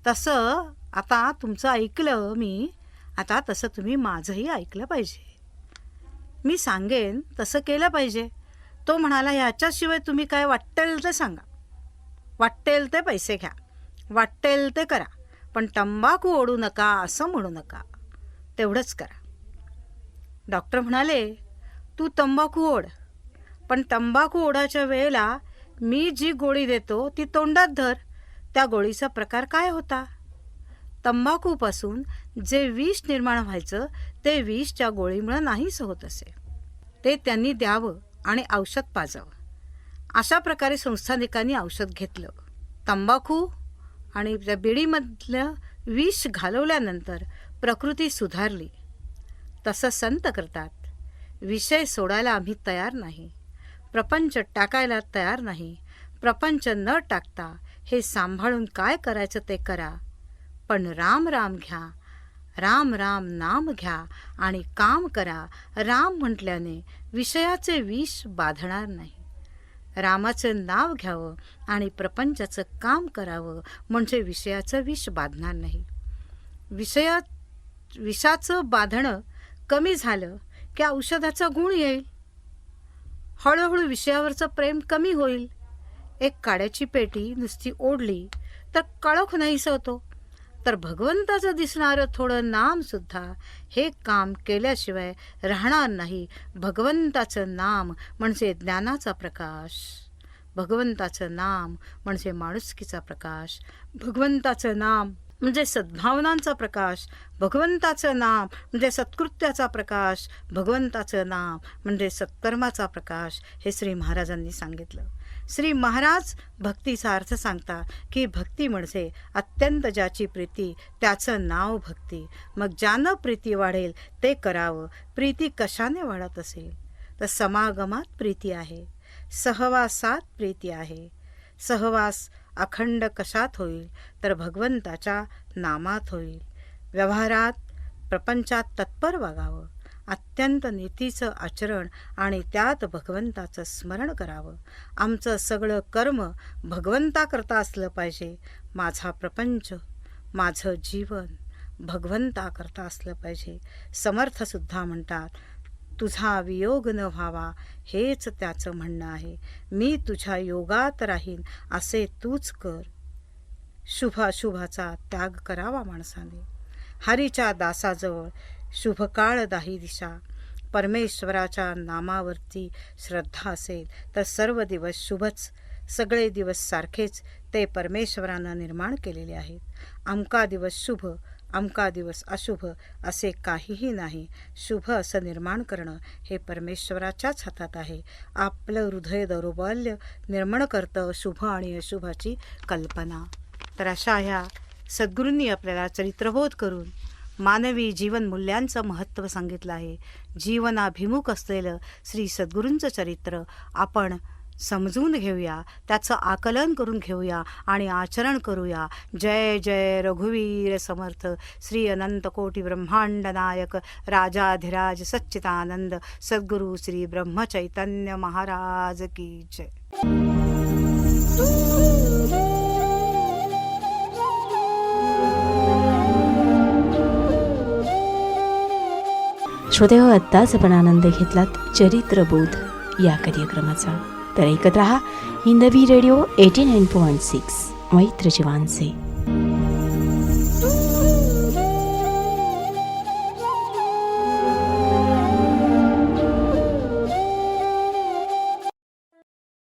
तसं आता तुमचं ऐकलं मी, आता तसं तुम्ही माझंही ऐकलं पाहिजे. मी सांगेन तसं केलं पाहिजे. तो म्हणाला, ह्याच्याशिवाय तुम्ही काय वाटेल ते सांगा, वाटेल ते पैसे घ्या, वाटेल ते करा, पण तंबाखू ओढू नका असं म्हणू नका, तेवढंच करा. डॉक्टर म्हणाले, तू तंबाखू ओढ, पण तंबाखू ओढायच्या वेळेला मी जी गोळी देतो ती तोंडात धर. त्या गोळीचा प्रकार काय होता? तंबाखूपासून जे विष निर्माण व्हायचं ते विष त्या गोळीमुळे नाहीच होत असे. ते त्यांनी द्यावं आणि औषध पाजावं. अशा प्रकारे संस्थानिकांनी औषध घेतलं. तंबाखू आणि त्या बिडीमधलं विष घालवल्यानंतर प्रकृती सुधारली. तसं संत करतात. विषय सोडायला आम्ही तयार नाही, प्रपंच टाकायला तयार नाही, प्रपंच न टाकता हे सांभाळून काय करायचं ते करा, पण राम राम घ्या, राम राम नाम घ्या आणि काम करा. राम म्हटल्याने विषयाचे विष बाधणार नाही. रामाचं नाव घ्यावं आणि प्रपंचाचं काम करावं म्हणजे विषयाचं विष बाधणार नाही. विषाचं बाधणं कमी झालं की औषधाचा गुण येईल. हळूहळू विषयावरचं प्रेम कमी होईल. एक काड्याची पेटी नुसती ओढली तर काळोख नाहीसा होतो, तर भगवंताचं दिसणारं थोडं नामसुद्धा हे काम केल्याशिवाय राहणार नाही. भगवंताचं नाम म्हणजे ज्ञानाचा प्रकाश, भगवंताचं नाम म्हणजे माणुसकीचा प्रकाश, भगवंताचं नाम म्हणजे सद्भावनांचा प्रकाश, भगवंताचं नाम म्हणजे सत्कृत्याचा प्रकाश, भगवंताचं नाम म्हणजे सत्कर्माचा प्रकाश. हे श्री महाराजांनी सांगितलं. श्री महाराज भक्तीचा अर्थ सांगतात की भक्ती म्हणजे अत्यंत ज्याची प्रीती त्याचं नाव भक्ती. मग ज्यानं प्रीती वाढेल ते करावं. प्रीती कशाने वाढत असेल तर समागमात प्रीती आहे, सहवासात प्रीती आहे. सहवास अखंड कशात होईल तर भगवंताच्या नामात होईल. व्यवहारात प्रपंचात तत्पर वागावं, अत्यंत नीतीचं आचरण आणि त्यात भगवंताचं स्मरण करावं. आमचं सगळं कर्म भगवंताकरता असलं पाहिजे. माझा प्रपंच, माझं जीवन भगवंताकरता असलं पाहिजे. समर्थसुद्धा म्हणतात, तुझा वियोग न व्हावा हेच त्याचं म्हणणं आहे. मी तुझ्या योगात राहीन असे तूच कर. शुभाशुभाचा त्याग करावा माणसाने. हरीच्या दासाजवळ शुभकाळ दाही दिशा. परमेश्वराच्या नामावरती श्रद्धा असेल तर सर्व दिवस शुभच. सगळे दिवस सारखेच ते परमेश्वरानं निर्माण केलेले आहेत. अमका दिवस शुभ, अमका दिवस अशुभ असे काहीही नाही. शुभ असं निर्माण करणं हे परमेश्वराच्याच हातात आहे. आपलं हृदय दौर्बल्य निर्माण करतं शुभ आणि अशुभाची कल्पना. तर अशा ह्या सद्गुरूंनी आपल्याला चरित्रबोध करून मानवी जीवन मूल्यांचं महत्त्व सांगितलं आहे. जीवनाभिमुख असलेलं श्री सद्गुरूंचं चरित्र आपण समजून घेऊया, त्याचं आकलन करून घेऊया आणि आचरण करूया. जय जय रघुवीर समर्थ श्री अनंत कोटी ब्रह्मांड नायक राजाधिराज सच्चिदानंद सद्गुरू श्री ब्रह्मचैतन्य महाराज की जय. श्रोते हो, आत्ताच आपण आनंद घेतलात चरित्रबोध या कार्यक्रमाचा. तर ऐकत रहा हिंदवी रेडिओ 89.6 मैत्र जीवांचे.